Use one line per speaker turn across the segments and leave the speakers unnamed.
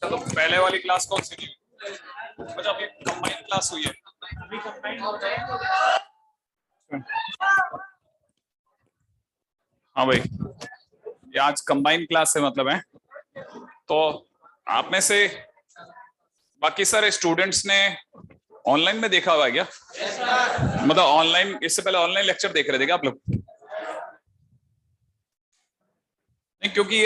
चलो पहले वाली क्लास कौन सी थी? अच्छा अभी कंबाइंड क्लास हुई है। हाँ भाई, ये आज कंबाइंड क्लास से मतलब है। तो आप में से बाकी सारे स्टूडेंट्स ने ऑनलाइन में देखा हुआ है क्या? मतलब ऑनलाइन, इससे पहले ऑनलाइन लेक्चर देख रहे थे क्या आप लोग? नहीं, क्योंकि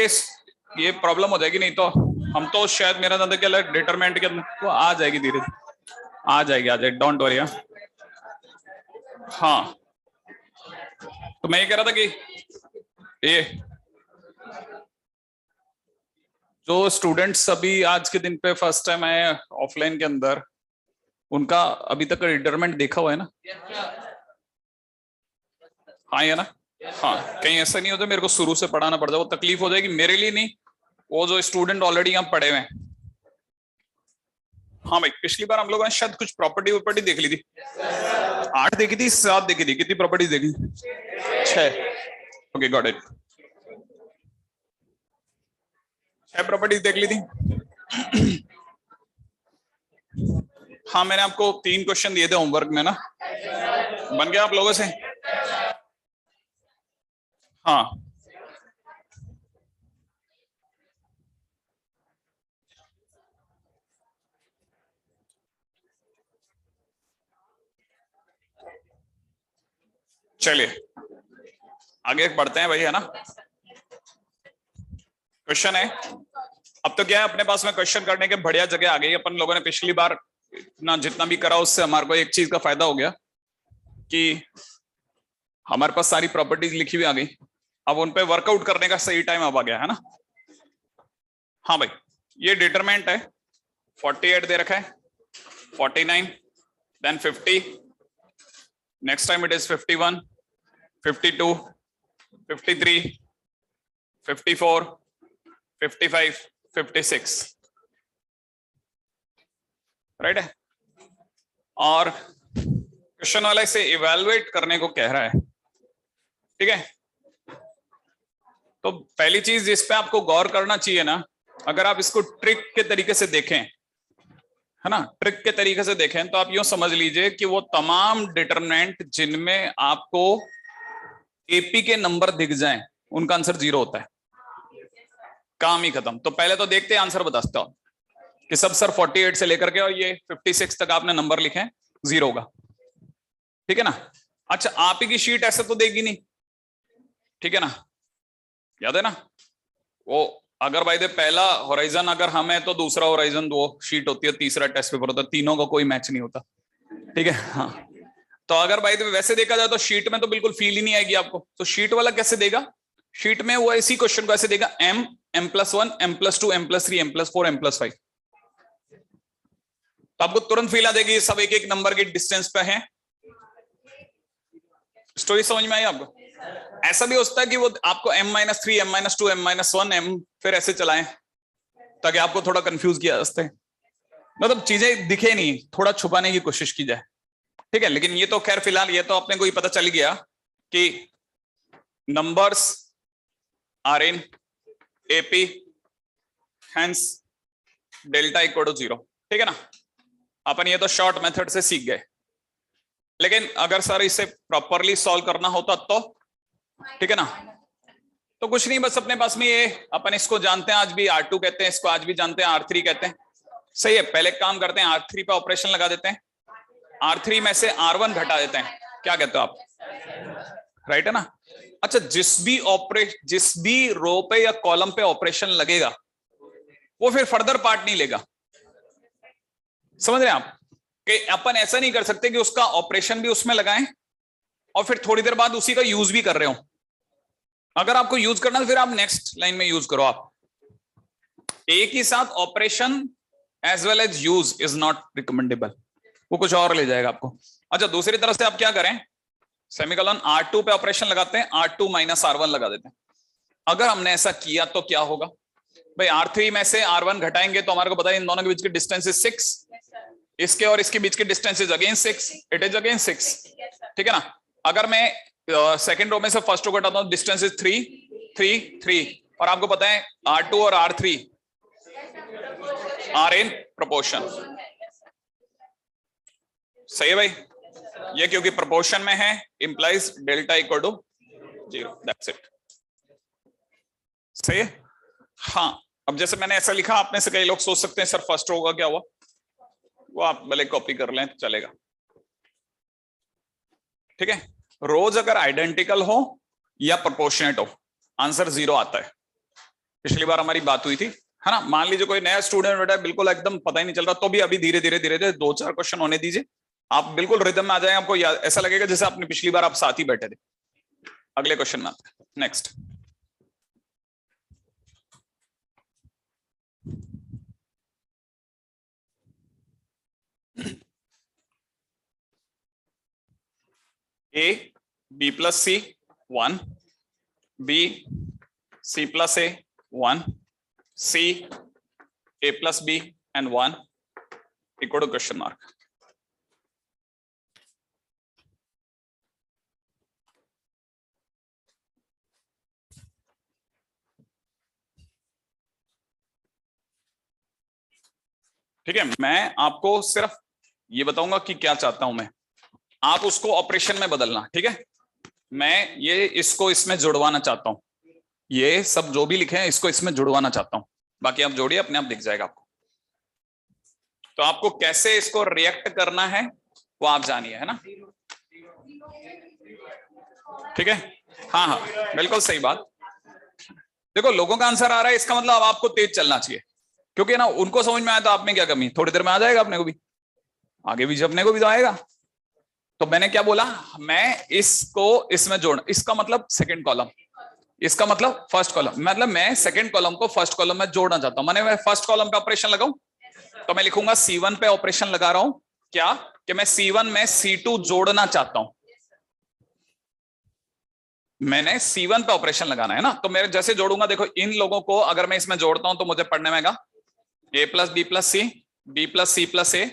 ये प्रॉब्लम हो जाएगी, नहीं तो हम तो शायद, मेरा अंदर क्या लगा, डिटरमिनेंट के वो आ जाएगी, धीरे आ जाएगी, डोंट वरी। हाँ, तो मैं ये कह रहा था कि ये जो स्टूडेंट्स अभी आज के दिन पे फर्स्ट टाइम आए ऑफलाइन के अंदर, उनका अभी तक डिटरमिनेंट देखा हुआ है ना? हाँ या ना? हाँ, कहीं ऐसा नहीं होता मेरे को शुरू से पढ़ाना पड़ जाए, वो तकलीफ हो जाएगी मेरे लिए, नहीं वो जो स्टूडेंट ऑलरेडी यहाँ पढ़े हुए हैं। हाँ भाई, पिछली बार हम लोगों ने शायद कुछ प्रॉपर्टी वॉपर्टी देख ली थी। 8 देखी थी, 7 देखी थी, कितनी प्रॉपर्टीज देखी? 6। Okay, got it. 6 प्रॉपर्टीज देख ली थी। हाँ, मैंने आपको 3 क्वेश्चन दिए थे होमवर्क में ना, बन गया आप लोगों से? हाँ, चलिए आगे बढ़ते हैं भाई, है ना? क्वेश्चन है, अब तो क्या है, अपने पास में क्वेश्चन करने के बढ़िया जगह आ गई। अपन लोगों ने पिछली बार इतना जितना भी करा, उससे हमारे को एक चीज का फायदा हो गया कि हमारे पास सारी प्रॉपर्टीज लिखी हुई आ गई। अब उन पे वर्कआउट करने का सही टाइम अब आ गया, है ना? हाँ भाई, ये डिटरमिनेंट है, 48 दे रखा है, 49, then 50, next time it is 51, 52, 53, 54, 55, 56, right है? और क्वेश्चन वाला इसे इवैल्यूएट करने को कह रहा है, ठीक है? तो पहली चीज जिस पे आपको गौर करना चाहिए ना, अगर आप इसको ट्रिक के तरीके से देखें, है ना, ट्रिक के तरीके से देखें, तो आप यूं समझ लीजिए कि वो तमाम डिटरमिनेंट जिनमें आपको एपी के नंबर दिख जाएं, उनका आंसर 0 होता है, काम ही खत्म। तो पहले तो देखते हैं, आंसर बताता हूं कि सब सर 48 से लेकर के और ये 56 तक आपने नंबर लिखे हैं, 0 होगा, ठीक है ना? अच्छा, आप ही की शीट ऐसे तो देगी नहीं, ठीक है ना? याद है ना वो, अगर भाई दे पहला होराइजन अगर हम है तो दूसरा होराइजन वो शीट होती है, तीसरा टेस्ट पेपर होता है, तीनों का कोई मैच नहीं होता, ठीक है? हाँ, तो अगर भाई वैसे देखा जाए तो शीट में तो बिल्कुल फील ही नहीं आएगी आपको। तो शीट वाला कैसे देगा? शीट में वो इसी क्वेश्चन को ऐसे देगा, m, m+1, m+2, m+3, m+4, m+5। तो आपको तुरंत फील आ देगी सब एक एक नंबर के डिस्टेंस पे है। स्टोरी समझ में आई आपको? ऐसा भी होता है कि वो आपको m-3, m-2, m-1, m फिर ऐसे चलाएं ताकि आपको थोड़ा कंफ्यूज किया जाता है, मतलब चीजें दिखे नहीं, थोड़ा छुपाने की कोशिश की जाए, ठीक है? लेकिन ये तो खैर फिलहाल ये तो अपने को ही पता चल गया कि numbers are in AP, hence delta equal to 0, ठीक है ना? अपन ये तो शॉर्ट मेथड से सीख गए, लेकिन अगर सर इसे प्रॉपरली सॉल्व करना होता तो, ठीक है ना? तो कुछ नहीं, बस अपने पास में ये, अपन इसको जानते हैं आज भी R2 कहते हैं, इसको आज भी जानते हैं R3 कहते हैं, सही है? पहले काम करते हैं, R3 पे ऑपरेशन लगा देते हैं, R3 में से R1 घटा देते हैं, क्या कहते हो आप? राइट है ना? अच्छा, जिस भी रो पे या कॉलम पे ऑपरेशन लगेगा वो फिर फर्दर पार्ट नहीं लेगा, समझ रहे हैं आप? कि अपन ऐसा नहीं कर सकते कि उसका ऑपरेशन भी उसमें लगाएं और फिर थोड़ी देर बाद उसी का यूज भी कर रहे हो। अगर आपको यूज करना तो फिर आप नेक्स्ट लाइन में यूज करो। आप एक ही साथ operation as well as use is not recommendable, वो कुछ और ले जाएगा आपको। अच्छा, दूसरी तरफ से आप क्या करें, सेमीकोलन R2 पे ऑपरेशन लगाते हैं, R2 - R1 लगा देते हैं। अगर हमने ऐसा किया तो क्या होगा भाई, R3 में से R1 घटाएंगे तो हमारे को पता है इन दोनों के बीच की डिस्टेंस इज 6, इसके और इसके बीच की distance is again 6, it is again 6, ठीक है ना? अगर मैं सेकंड रो में से फर्स्ट रो घटाता हूं, डिस्टेंस इज 3, 3, 3, और आपको पता है R2 और R3 आर इन प्रोपोर्शन। सही है भाई, ये क्योंकि प्रोपोर्शन में है implies delta equal to 0, that's it. सही है। हाँ, अब जैसे मैंने ऐसा लिखा, आप में से कई लोग सोच सकते हैं सर फर्स्ट रो का क्या हुआ, वो आप भले कॉपी कर लें चलेगा। ठीक है, रोज अगर आइडेंटिकल हो या प्रोपोर्शनेट हो, आंसर 0 आता है। पिछली बार हमारी बात हुई थी, है ना। मान लीजिए कोई नया स्टूडेंट बेटा बिल्कुल एकदम पता ही नहीं चल रहा, तो भी अभी धीरे धीरे धीरे धीरे 2-4 क्वेश्चन होने दीजिए, आप बिल्कुल रिदम में आ जाएंगे। आपको ऐसा लगेगा जैसे आपने पिछली बार आप साथ ही बैठे थे। अगले क्वेश्चन में आते हैं, next. A B plus C 1, B C plus A 1, C A plus B and 1 equal to question mark. ठीक है, मैं आपको सिर्फ ये बताऊंगा कि क्या चाहता हूं मैं, आप उसको ऑपरेशन में बदलना। ठीक है, मैं ये इसको इसमें जुड़वाना चाहता हूं, ये सब जो भी लिखे हैं इसको इसमें जुड़वाना चाहता हूं, बाकी आप जोड़िए, अपने आप दिख जाएगा आपको। तो आपको कैसे इसको रिएक्ट करना है वो आप जानिए, है ना। ठीक है, हाँ हाँ बिल्कुल सही बात। देखो लोगों का आंसर आ रहा है, इसका मतलब आपको तेज चलना चाहिए, क्योंकि ना उनको समझ में आया तो आप में क्या कमी, थोड़ी देर में आ जाएगा अपने को भी, आगे भी अपने को भी तो आएगा। तो मैंने क्या बोला, मैं इसको इसमें जोड़, इसका मतलब सेकंड कॉलम, इसका मतलब फर्स्ट कॉलम, मतलब मैं सेकंड कॉलम को फर्स्ट कॉलम में जोड़ना चाहता हूं। मैं फर्स्ट कॉलम पे ऑपरेशन लगाऊं तो मैं लिखूंगा C1 पे ऑपरेशन लगा रहा हूं, क्या कि मैं C1 में C2 जोड़ना चाहता हूं। मैंने C1 पे ऑपरेशन लगाना है ना, तो मैं जैसे जोड़ूंगा, देखो इन लोगों को अगर मैं इसमें जोड़ता हूं तो मुझे पढ़ने में आएगा A plus B plus C, B plus C plus A,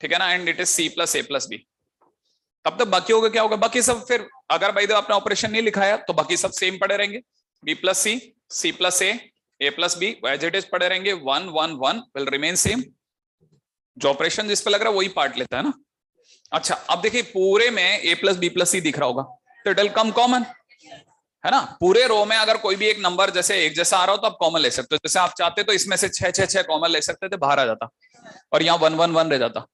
ठीक है ना, and it is C plus A plus B. तब तक बाकी होगा क्या होगा, बाकी सब फिर अगर भाई आपने ऑपरेशन नहीं लिखा है तो बाकी सब सेम पड़े रहेंगे, B plus C, C plus A plus B as it is पड़े रहेंगे, 1 1 1 विल रिमेन सेम। जो ऑपरेशन जिस पे लग रहा है वही पार्ट लेता है ना। अच्छा अब देखिए पूरे में ए प्लस बी प्लस सी दिख रहा होगा, तो इट विल कम कॉमन, है ना। पूरे रो में अगर कोई भी एक नंबर जैसे एक जैसा आ रहा हो तो आप कॉमन ले सकते हो, जैसे आप चाहते तो इसमें से 6 कॉमन ले सकते थे, बाहर आ जाता, और यहाँ 1 1 1 रह जाता।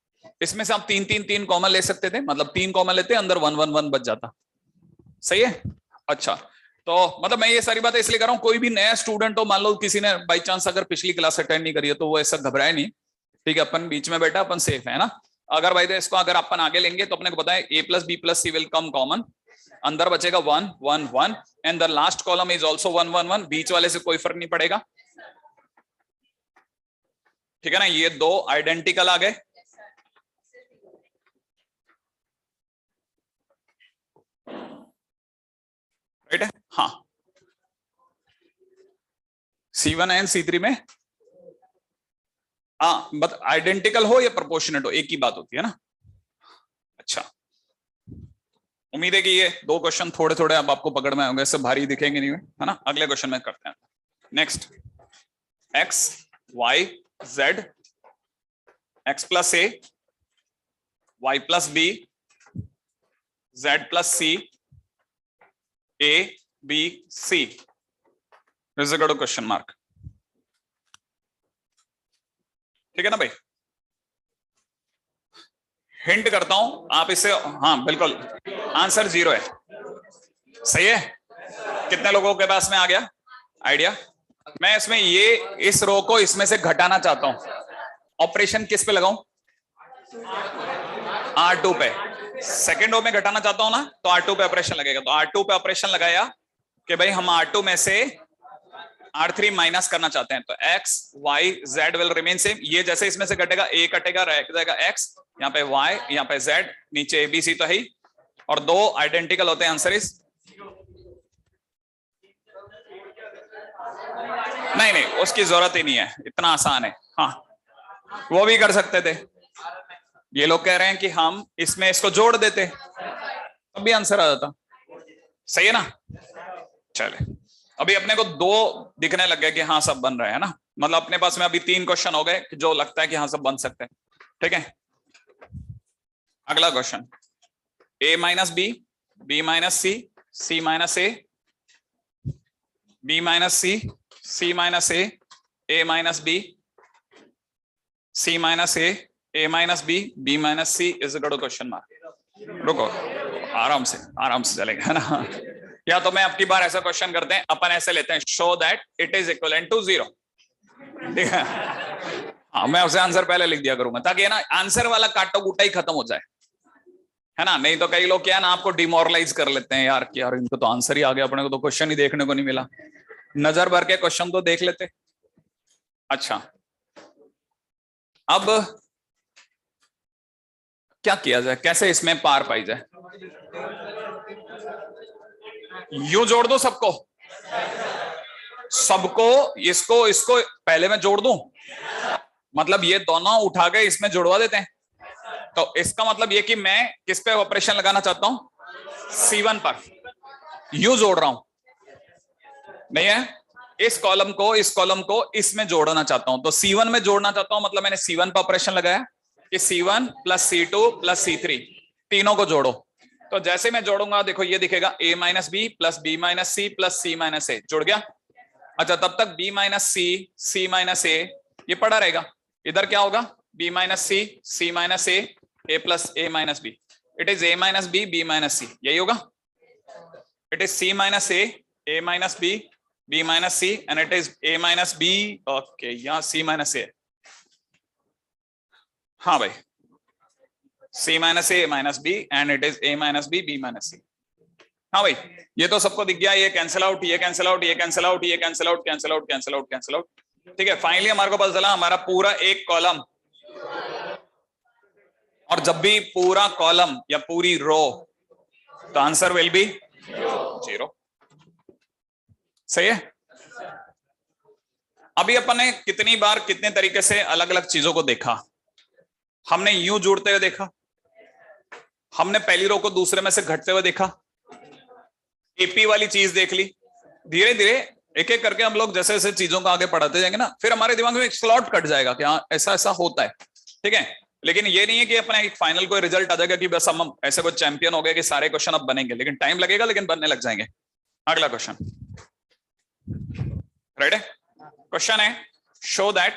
इसमें से आप 3 कॉमन ले सकते थे, मतलब 3 कॉमन लेते अंदर 1 1 1 बच जाता। सही है। अच्छा तो मतलब मैं ये सारी बातें इसलिए कर रहा हूँ, कोई भी नया स्टूडेंट हो, मान लो किसी ने बाई चांस अगर पिछली क्लास अटेंड नहीं करी है तो वो ऐसा घबराए नहीं, ठीक है, अपन बीच में बैठा, अपन सेफ है ना। अगर भाई इसको अगर अपन आगे लेंगे तो अपने को पता है A plus B plus C will come common, अंदर बचेगा 1 1 1 and the last column is also 1 1 1, बीच वाले से कोई फर्क नहीं पड़ेगा। ठीक है ना, ये दो आइडेंटिकल आ गए। राइट है, हाँ। C1 एंड C3 में हाँ, बट आइडेंटिकल हो या प्रोपोर्शनेट हो एक ही बात होती है ना। अच्छा उम्मीद है कि ये दो क्वेश्चन थोड़े थोड़े अब आपको पकड़ में होंगे, इससे भारी दिखेंगे नहीं, है ना। अगले क्वेश्चन में करते हैं। Next, x y z x plus A, y plus B, z plus C, A B C is equal to question mark. ठीक है ना भाई, हिंट करता हूं आप इसे, हाँ बिल्कुल आंसर 0 है। सही है, कितने लोगों के पास में आ गया आइडिया। मैं इसमें ये इस रो को इसमें से घटाना चाहता हूं, ऑपरेशन किस पे लगाऊं, R2 पे। सेकेंड रो में घटाना चाहता हूं ना, तो R2 पे ऑपरेशन लगेगा, तो R2 पे ऑपरेशन लगाया कि भाई हम R2 में से R3 माइनस करना चाहते हैं, तो x y z will remain same. ये जैसे इसमें से घटेगा a कटेगा, रह जाएगा x, यहाँ पे y, यहाँ पे z, नीचे ABC तो है ही, और दो आइडेंटिकल होते हैं, आंसर इज नहीं नहीं, उसकी जरूरत ही नहीं है, इतना आसान है। हाँ वो भी कर सकते थे, ये लोग कह रहे हैं कि हम इसमें इसको जोड़ देते तब भी आंसर आ जाता। सही है ना, चले अभी अपने को 2 दिखने लग गए कि हाँ सब बन रहे हैं ना, मतलब अपने पास में अभी 3 क्वेश्चन हो गए जो लगता है कि हाँ सब बन सकते हैं। ठीक है, अगला question, a minus B, B minus C, C minus A, B minus C minus A minus B, C minus A minus B minus C is equal to question mark. रुको, आराम से चलेगा, है ना। या तो मैं आपकी बार ऐसा क्वेश्चन करते हैं, अपन ऐसे लेते हैं, show that it is equivalent to 0। ठीक है, हाँ मैं उसे आंसर पहले लिख दिया करूंगा ताकि है ना आंसर वाला काटो कूटा ही खत्म हो जाए, है ना। नहीं तो कई लोग क्या है ना आपको डिमोरलाइज कर लेते हैं यार कि यार इनको तो आंसर ही आ गया, अपने को तो क्वेश्चन ही देखने को नहीं मिला। नजर भर के क्वेश्चन तो देख लेते। अच्छा, अब क्या किया जाए, कैसे इसमें पार पाई जाए? यूं जोड़ दो सबको, इसको इसको पहले मैं जोड़ दूं, मतलब ये दोनों उठा के इसमें जुड़वा देते हैं। तो इसका मतलब ये कि मैं किस पे ऑपरेशन लगाना चाहता हूं, C1 पर। यूं जोड़ रहा हूं, नहीं है, इस कॉलम को इसमें जोड़ना चाहता हूं। तो C1 में जोड़ना चाहता हूं, मतलब मैंने C1 पर ऑपरेशन लगाया कि C1 plus C2 plus C3 तीनों को जोड़ो। तो जैसे मैं जोड़ूंगा देखो ये दिखेगा a minus B plus B minus C plus C minus A, जुड़ गया। अच्छा, तब तक b minus C minus A ये पड़ा रहेगा। इधर क्या होगा, b minus C minus A plus A minus B. It is a minus B minus C, यही होगा। It is c minus A minus B minus C and it is a minus B. Okay, यहाँ c minus A, हाँ भाई, c minus A minus B and it is a minus B minus C. हाँ भाई, ये तो सबको दिख गया, ये कैंसिल आउट, ये कैंसिल आउट, ये कैंसिल आउट, ये cancel out, cancel out, cancel out, cancel out. ठीक है, फाइनली हमारे को पता चला हमारा पूरा एक कॉलम, और जब भी पूरा कॉलम या पूरी रो, तो आंसर विल बी 0। सही है। अभी अपन ने कितनी बार कितने तरीके से अलग अलग चीजों को देखा। हमने यूं जुड़ते हुए देखा, हमने पहली रो को दूसरे में से घटते हुए देखा, एपी वाली चीज देख ली। धीरे धीरे एक एक करके हम लोग जैसे जैसे चीजों को आगे बढ़ाते जाएंगे ना, फिर हमारे दिमाग में एक स्लॉट कट जाएगा कि हाँ ऐसा ऐसा होता है। ठीक है, लेकिन ये नहीं है कि अपना एक फाइनल कोई रिजल्ट आ जाएगा कि बस हम ऐसे कोई चैंपियन हो गए कि सारे क्वेश्चन अब बनेंगे, लेकिन टाइम लगेगा, लेकिन बनने लग जाएंगे। अगला क्वेश्चन, राइट है। क्वेश्चन है, शो दैट,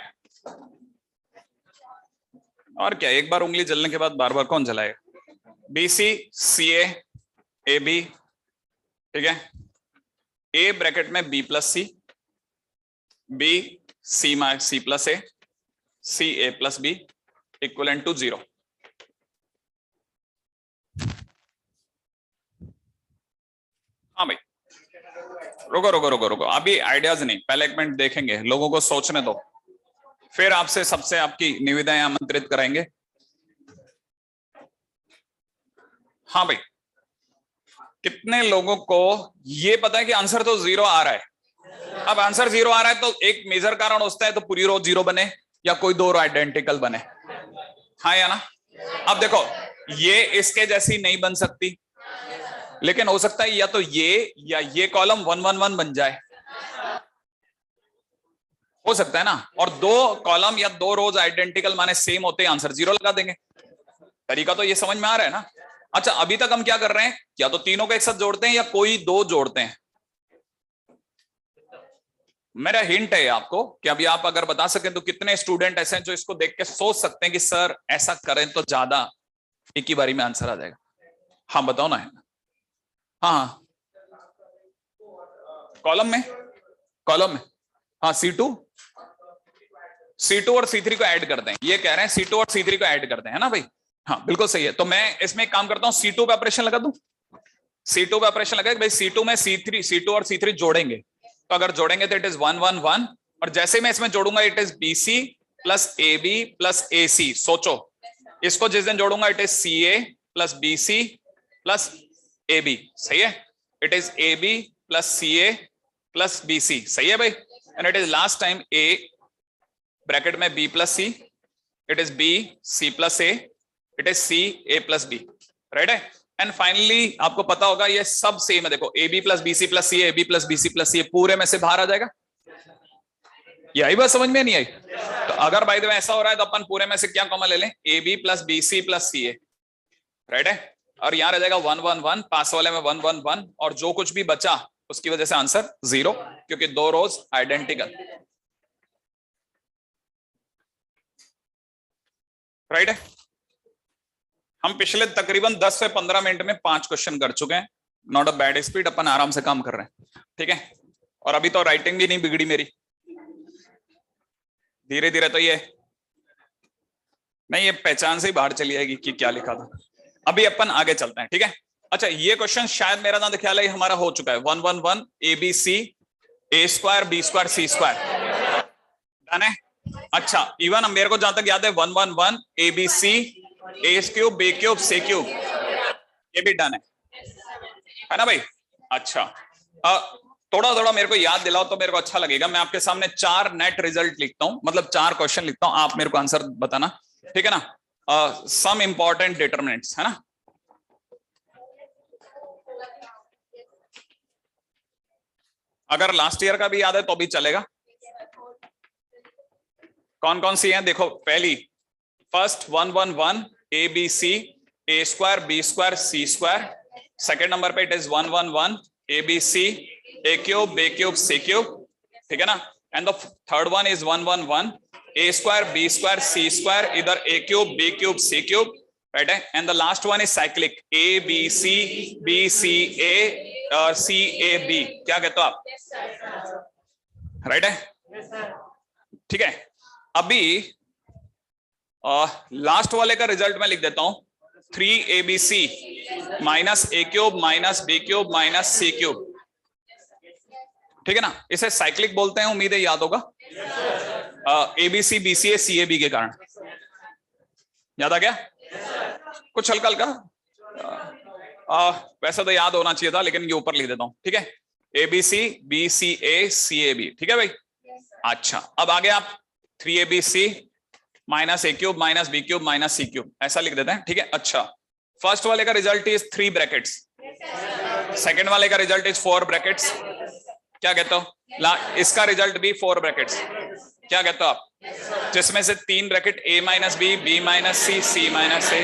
और क्या, एक बार उंगली जलने के बाद बार बार कौन जलाएगा, BC CA AB। ठीक है, A ब्रैकेट में B plus C, B C plus A, C A plus B equivalent to 0। हाँ भाई, रुको, अभी आइडियाज नहीं, पहले एक मिनट देखेंगे, लोगों को सोचने दो, फिर आपसे सबसे आपकी निविदाएं आमंत्रित कराएंगे। हाँ भाई, कितने लोगों को ये पता है कि आंसर तो 0 आ रहा है। अब आंसर 0 आ रहा है तो एक मेजर कारण होता है, तो पूरी रो 0 बने या कोई दो रो आइडेंटिकल बने, हाँ या ना। अब देखो, ये इसके जैसी नहीं बन सकती, लेकिन हो सकता है या तो ये या ये कॉलम 1 1 1 बन जाए, हो सकता है ना। और दो कॉलम या दो रोज आइडेंटिकल माने सेम होते हैं, आंसर 0 लगा देंगे। तरीका तो ये समझ में आ रहा है ना। अच्छा, अभी तक हम क्या कर रहे हैं, या तो तीनों को एक साथ जोड़ते हैं या कोई दो जोड़ते हैं। मेरा हिंट है आपको कि अभी आप अगर बता सकें तो कितने स्टूडेंट ऐसे हैं जो इसको देख के सोच सकते हैं कि सर ऐसा करें तो ज्यादा एक ही बारी में आंसर आ जाएगा। हाँ बताओ ना। हाँ कॉलम में हाँ C2 और C3 को ऐड करते हैं, ये कह रहे हैं C2 और C3 को ऐड करते हैं ना भाई। हाँ बिल्कुल सही है। तो मैं इसमें एक काम करता हूं, C2 पे ऑपरेशन लगा दूं। C2 पे ऑपरेशन लगा भाई, C2 में C2 और C3 जोड़ेंगे, तो अगर जोड़ेंगे तो इट इज 1 1 1, और जैसे मैं इसमें जोड़ूंगा it is BC plus AB plus AC। सोचो, इसको जिस दिन जोड़ूंगा it is CA plus BC plus AB। सही है, it is AB plus CA plus BC। सही है भाई, and it is last time A bracket में B plus C, it is B C plus A, it is C A plus B। Right है। And finally आपको पता होगा ये सब सेम है, देखो ए B plus B C plus C, A B plus B C plus C, पूरे में से बाहर आ जाएगा। ये आई बात समझ में नहीं आई? तो अगर बाय द वे ऐसा हो रहा है तो अपन पूरे में से क्या कॉमन ले लें, A B plus B C plus C A, right है। और यहां रह जाएगा 1 1 1, पास वाले में 1 1 1, और जो कुछ भी बचा उसकी वजह से आंसर 0, क्योंकि दो रोज आइडेंटिकल, राइट है। हम पिछले तकरीबन 10 से 15 मिनट में 5 क्वेश्चन कर चुके हैं, नॉट अ बैड स्पीड, अपन आराम से काम कर रहे हैं, ठीक है। और अभी तो राइटिंग भी नहीं बिगड़ी मेरी, धीरे धीरे तो ये नहीं, ये पहचान से ही बाहर चली जाएगी कि क्या लिखा था। अभी अपन आगे चलते हैं, ठीक है। अच्छा, ये क्वेश्चन शायद मेरा ना ख्याल है हमारा हो चुका है, 1 1 1 A B C A square B square C square, done है। अच्छा, इवन मेरे को जहां तक याद है 1 1 1 A B C A cube B cube C cube, ये भी डन है ना भाई। अच्छा, थोड़ा थोड़ा मेरे को याद दिलाओ तो मेरे को अच्छा लगेगा। मैं आपके सामने 4 नेट रिजल्ट लिखता हूं, मतलब 4 क्वेश्चन लिखता हूं, आप मेरे को आंसर बताना, ठीक है ना। सम इंपॉर्टेंट डिटरमिनेंट्स, है ना। अगर लास्ट ईयर का भी याद है तो भी चलेगा। कौन कौन सी हैं देखो, पहली first 1 1 1 A B C A square B square C square, second number पे it is 1 1 1 A B C A cube B cube C cube, ठीक है ना। And the third one is 1 1 1 A square B square C square, इधर A cube B cube C cube, right है। And the last one is cyclic, A B C ए और सी A B, क्या कहते हो आप, राइट है, ठीक है। अभी लास्ट वाले का रिजल्ट मैं लिख देता हूं, 3 A B C minus A cube minus B cube minus C cube, ठीक है ना। इसे साइक्लिक बोलते हैं, उम्मीद है याद होगा, A B C B C A C A B के कारण। याद आ गया? कुछ हल्का हल्का, वैसे तो याद होना चाहिए था, लेकिन ये ऊपर लिख देता हूं, ठीक है। ए B C A C A B, ठीक है भाई। अच्छा, अब आगे आप 3 A B C minus A cube minus B cube minus C cube, ऐसा लिख देते हैं, ठीक है। अच्छा, फर्स्ट वाले का रिजल्ट इज 3 ब्रैकेट्स, सेकंड वाले का रिजल्ट इज 4 ब्रैकेट्स, क्या कहते हो। इसका रिजल्ट भी 4 ब्रैकेट्स, क्या कहते हो आप, जिसमें से 3 bracket A minus B minus C minus A,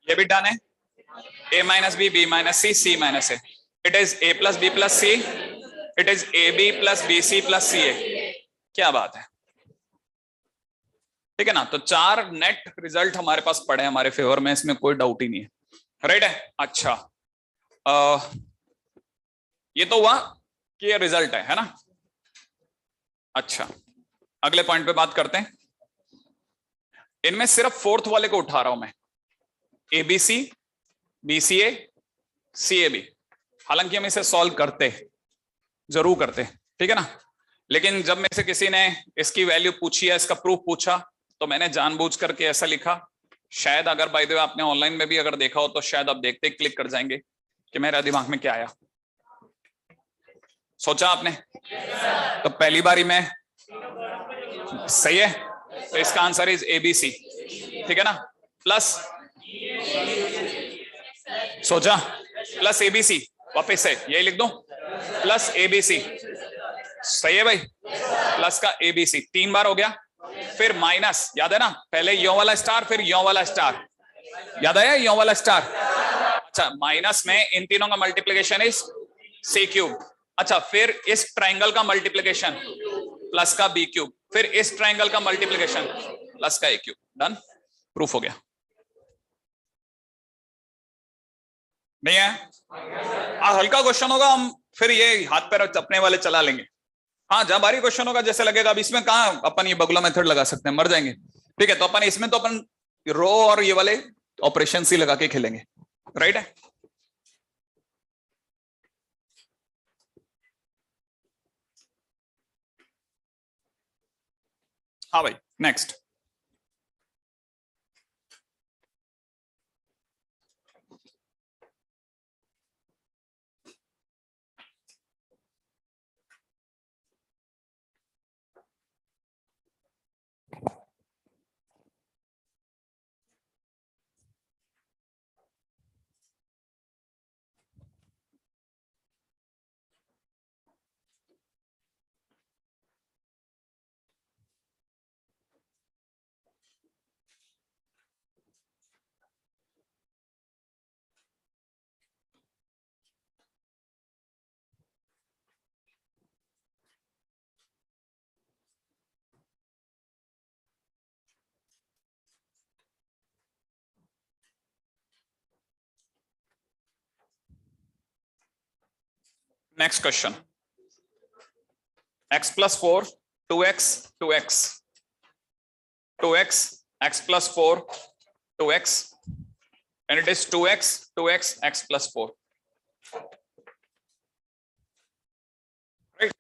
ये भी डन है। A minus B minus C minus A, it is A plus B plus C, it is A B plus B C plus C A, क्या बात है, ठीक है ना। तो 4 नेट रिजल्ट हमारे पास पड़े हमारे फेवर में, इसमें कोई डाउट ही नहीं है, राइट है। अच्छा, ये तो हुआ कि ये रिजल्ट है ना। अच्छा, अगले पॉइंट पे बात करते हैं। इनमें सिर्फ फोर्थ वाले को उठा रहा हूं मैं, A B C B C A B. हालांकि हम इसे सॉल्व करते, जरूर करते, ठीक है ना। लेकिन जब मेरे से किसी ने इसकी वैल्यू पूछी है, इसका प्रूफ पूछा, तो मैंने जानबूझ करके ऐसा लिखा। शायद अगर बाय द वे आपने ऑनलाइन में भी अगर देखा हो तो शायद आप देखते क्लिक कर जाएंगे कि मेरा दिमाग में क्या आया। सोचा आपने? तो पहली बारी में सही है, तो इसका आंसर इज एबीसी, ठीक है ना। प्लस सोचा प्लस एबीसी, वापस से यही लिख दूं, प्लस एबीसी, सही है भाई। प्लस का एबीसी 3 बार हो गया, फिर माइनस, याद है ना, पहले यो वाला स्टार फिर यो वाला स्टार, याद आया यो वाला स्टार। अच्छा, माइनस में इन तीनों का मल्टीप्लीकेशन इज सी क्यूब। अच्छा, फिर इस ट्राइंगल का मल्टीप्लीकेशन प्लस का बी क्यूब, फिर इस ट्राइंगल का मल्टीप्लीकेशन प्लस का ए क्यूब, डन, प्रूफ हो गया। नहीं है? हल्का क्वेश्चन होगा, हम फिर ये हाथ पैर चपने वाले चला लेंगे। हाँ, जब भारी क्वेश्चन होगा जैसे लगेगा अब इसमें कहां अपन ये बगुला मेथड लगा सकते हैं, मर जाएंगे, ठीक है। तो अपन इसमें तो अपन रो और ये वाले ऑपरेशन ही लगा के खेलेंगे, राइट है। हाँ भाई, next. Next question, x plus 4 2x 2x 2x x plus 4 2x and it is 2x 2x x plus 4, right?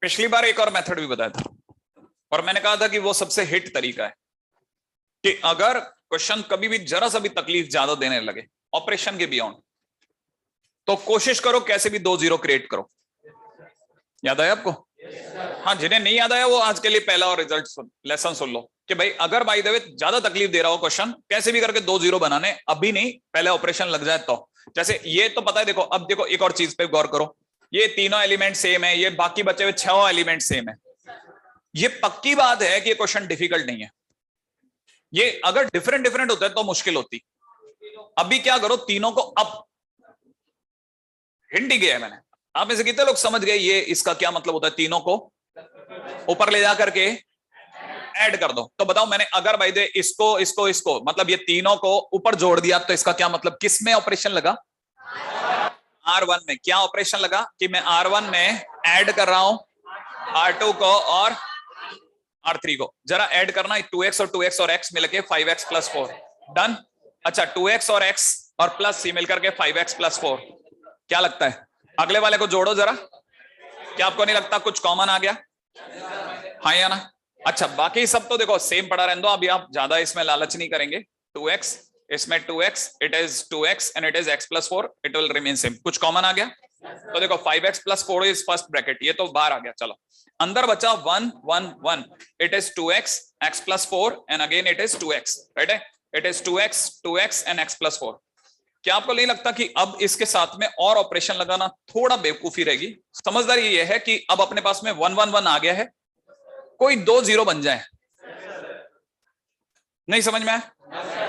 पिछली बार एक और मेथड भी बताया था और मैंने कहा था कि वो सबसे हिट तरीका है कि अगर क्वेश्चन कभी भी जरा सा भी तकलीफ ज्यादा देने लगे ऑपरेशन के बियॉन्ड, तो कोशिश करो कैसे भी 2 0 क्रिएट करो। याद आया आपको? हाँ, जिन्हें नहीं याद आया वो आज के लिए पहला और रिजल्ट लेसन सुन लो कि भाई अगर बाय द वे ज्यादा तकलीफ दे रहा हो क्वेश्चन, कैसे भी करके 2 0 बनाने, अभी नहीं पहले ऑपरेशन लग जाए तो। जैसे ये तो पता है, देखो अब देखो एक और चीज पे गौर करो, ये तीनों एलिमेंट सेम है, ये बाकी बचे हुए 6 एलिमेंट सेम है। ये पक्की बात है कि ये क्वेश्चन डिफिकल्ट नहीं है। ये अगर डिफरेंट डिफरेंट होता है तो मुश्किल होती। अभी क्या करो, तीनों को अब हिंट ही गया है मैंने, आप में से कितने लोग समझ गए ये इसका क्या मतलब होता है? तीनों को ऊपर ले जाकर के ऐड कर दो। तो बताओ मैंने अगर भाई दे इसको इसको इसको मतलब ये तीनों को ऊपर जोड़ दिया तो इसका क्या मतलब? किस में ऑपरेशन लगा? R1 में। क्या ऑपरेशन लगा कि मैं R1 में ऐड कर रहा हूं R2 को और R3 को। जरा ऐड करना, 2x और 2x और x मिलके 5x प्लस 4। डन। अच्छा 2x और x और प्लस c मिलकर के 5x प्लस 4। क्या लगता है? अगले वाले को जोड़ो जरा, क्या आपको नहीं लगता कुछ कॉमन आ गया? हाँ या ना? अच्छा बाकी सब तो देखो सेम पड़ा रहने दो, अभी आप ज्यादा इसमें लालच नहीं करेंगे। 2x इसमें 2x, it is 2x and it is x plus 4, it will remain same। कुछ कॉमन आ गया? तो देखो 5x plus 4 is first bracket, ये तो बाहर आ गया। चलो अंदर बचा 1 1 1, it is 2x x plus 4 and again it is 2x, right है? It is 2x 2x and x plus 4। क्या आपको नहीं लगता कि अब इसके साथ में और ऑपरेशन लगाना थोड़ा बेवकूफी रहेगी? समझदारी ये है कि अब अपने पास में 1 1 1 आ गया है, कोई 2 0 बन जाए। नहीं समझ में आया?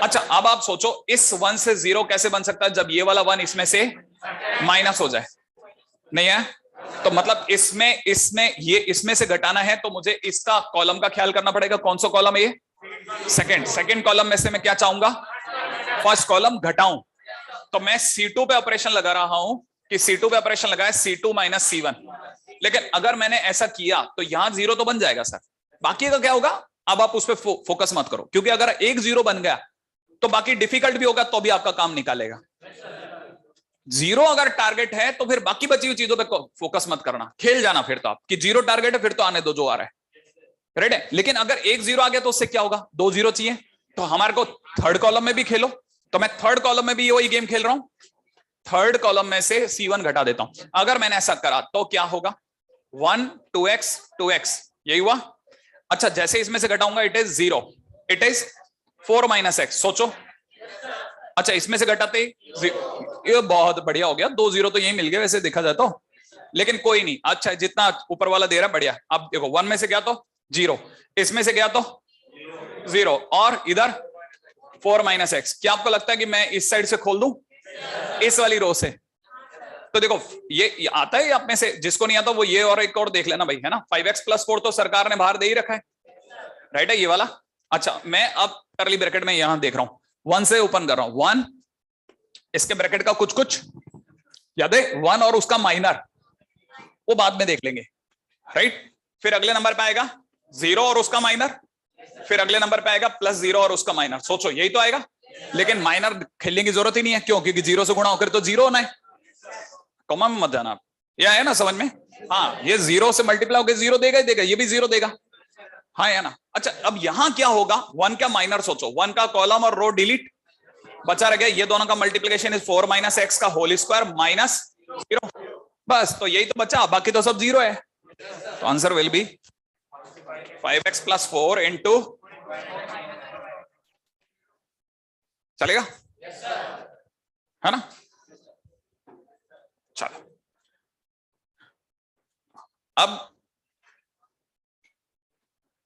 अच्छा अब आप सोचो इस 1 से 0 कैसे बन सकता है जब ये वाला 1 इसमें से माइनस हो जाए? नहीं है? तो मतलब इसमें इसमें ये इसमें से घटाना है तो मुझे इसका कॉलम का ख्याल करना पड़ेगा। कौन सा कॉलम है ये? सेकंड कॉलम में से मैं क्या चाहूंगा? फर्स्ट कॉलम घटाऊं। तो मैं C2 पे ऑपरेशन लगा रहा हूं कि C2 पे ऑपरेशन लगाया C2 माइनस C1। लेकिन अगर मैंने ऐसा किया तो यहां 0 तो बन जाएगा सर, बाकी का क्या होगा? अब आप उस पर फोकस मत करो, क्योंकि अगर एक 0 बन गया तो बाकी डिफिकल्ट भी होगा तो भी आपका काम निकालेगा। 0 अगर टारगेट है तो फिर बाकी बची हुई चीजों पे फोकस मत करना, खेल जाना फिर तो आप कि 0 टारगेट है फिर तो आने दो जो आ रहा है, राइट है? लेकिन अगर एक 0 आ गया तो उससे क्या होगा? 2 0 चाहिए, तो हमारे को थर्ड कॉलम में भी खेलो। तो मैं थर्ड कॉलम में भी वही गेम खेल रहा हूं, थर्ड कॉलम में से C1 घटा देता हूं। अगर मैंने ऐसा करा तो क्या होगा? 1 2x 2x, यही हुआ। अच्छा जैसे इसमें से घटाऊंगा it is 0, it is 4 minus x। सोचो, अच्छा इसमें से घटाते ये बहुत बढ़िया हो गया, 2 0 तो यही मिल गया वैसे देखा जाए तो, लेकिन कोई नहीं। अच्छा जितना ऊपर वाला दे रहा है बढ़िया। अब देखो 1 में से गया तो 0, इसमें से गया तो 0 और इधर 4 माइनस x। क्या आपको लगता है कि मैं इस साइड से खोल दूं इस वाली रो से? तो देखो ये आता है आप में से, जिसको नहीं आता वो ये और एक और देख लेना भाई, है ना? 5x प्लस 4 तो सरकार ने बाहर दे ही रखा है, राइट है ये वाला। अच्छा मैं अब करली ब्रैकेट में यहां देख रहा हूं, 1 से ओपन कर रहा हूं, 1 इसके ब्रैकेट का कुछ कुछ याद है? 1 और उसका माइनर वो बाद में देख लेंगे, राइट? फिर अगले नंबर पे आएगा 0 और उसका माइनर, फिर अगले नंबर पे आएगा प्लस 0 और उसका माइनर। सोचो यही तो आएगा, लेकिन माइनर खेलने की जरूरत ही नहीं है, क्यों? क्योंकि 0 से गुणा होकर तो 0 होना है। कॉमा में मत जाना आप, ये आया ना समझ में? हाँ ये 0 से मल्टीप्लाई होकर 0 देगा ही देगा, ये भी 0 देगा, हाँ है ना? अच्छा अब यहां क्या होगा? 1 का माइनर सोचो, 1 का कॉलम और रो डिलीट, बचा रह गया ये दोनों का मल्टीप्लिकेशन इज 4 माइनस एक्स का होल स्क्वायर माइनस 0। बस तो यही तो बचा, बाकी तो सब 0 है। तो answer will be 5x plus 4 into, चलेगा? है ना? चलो अब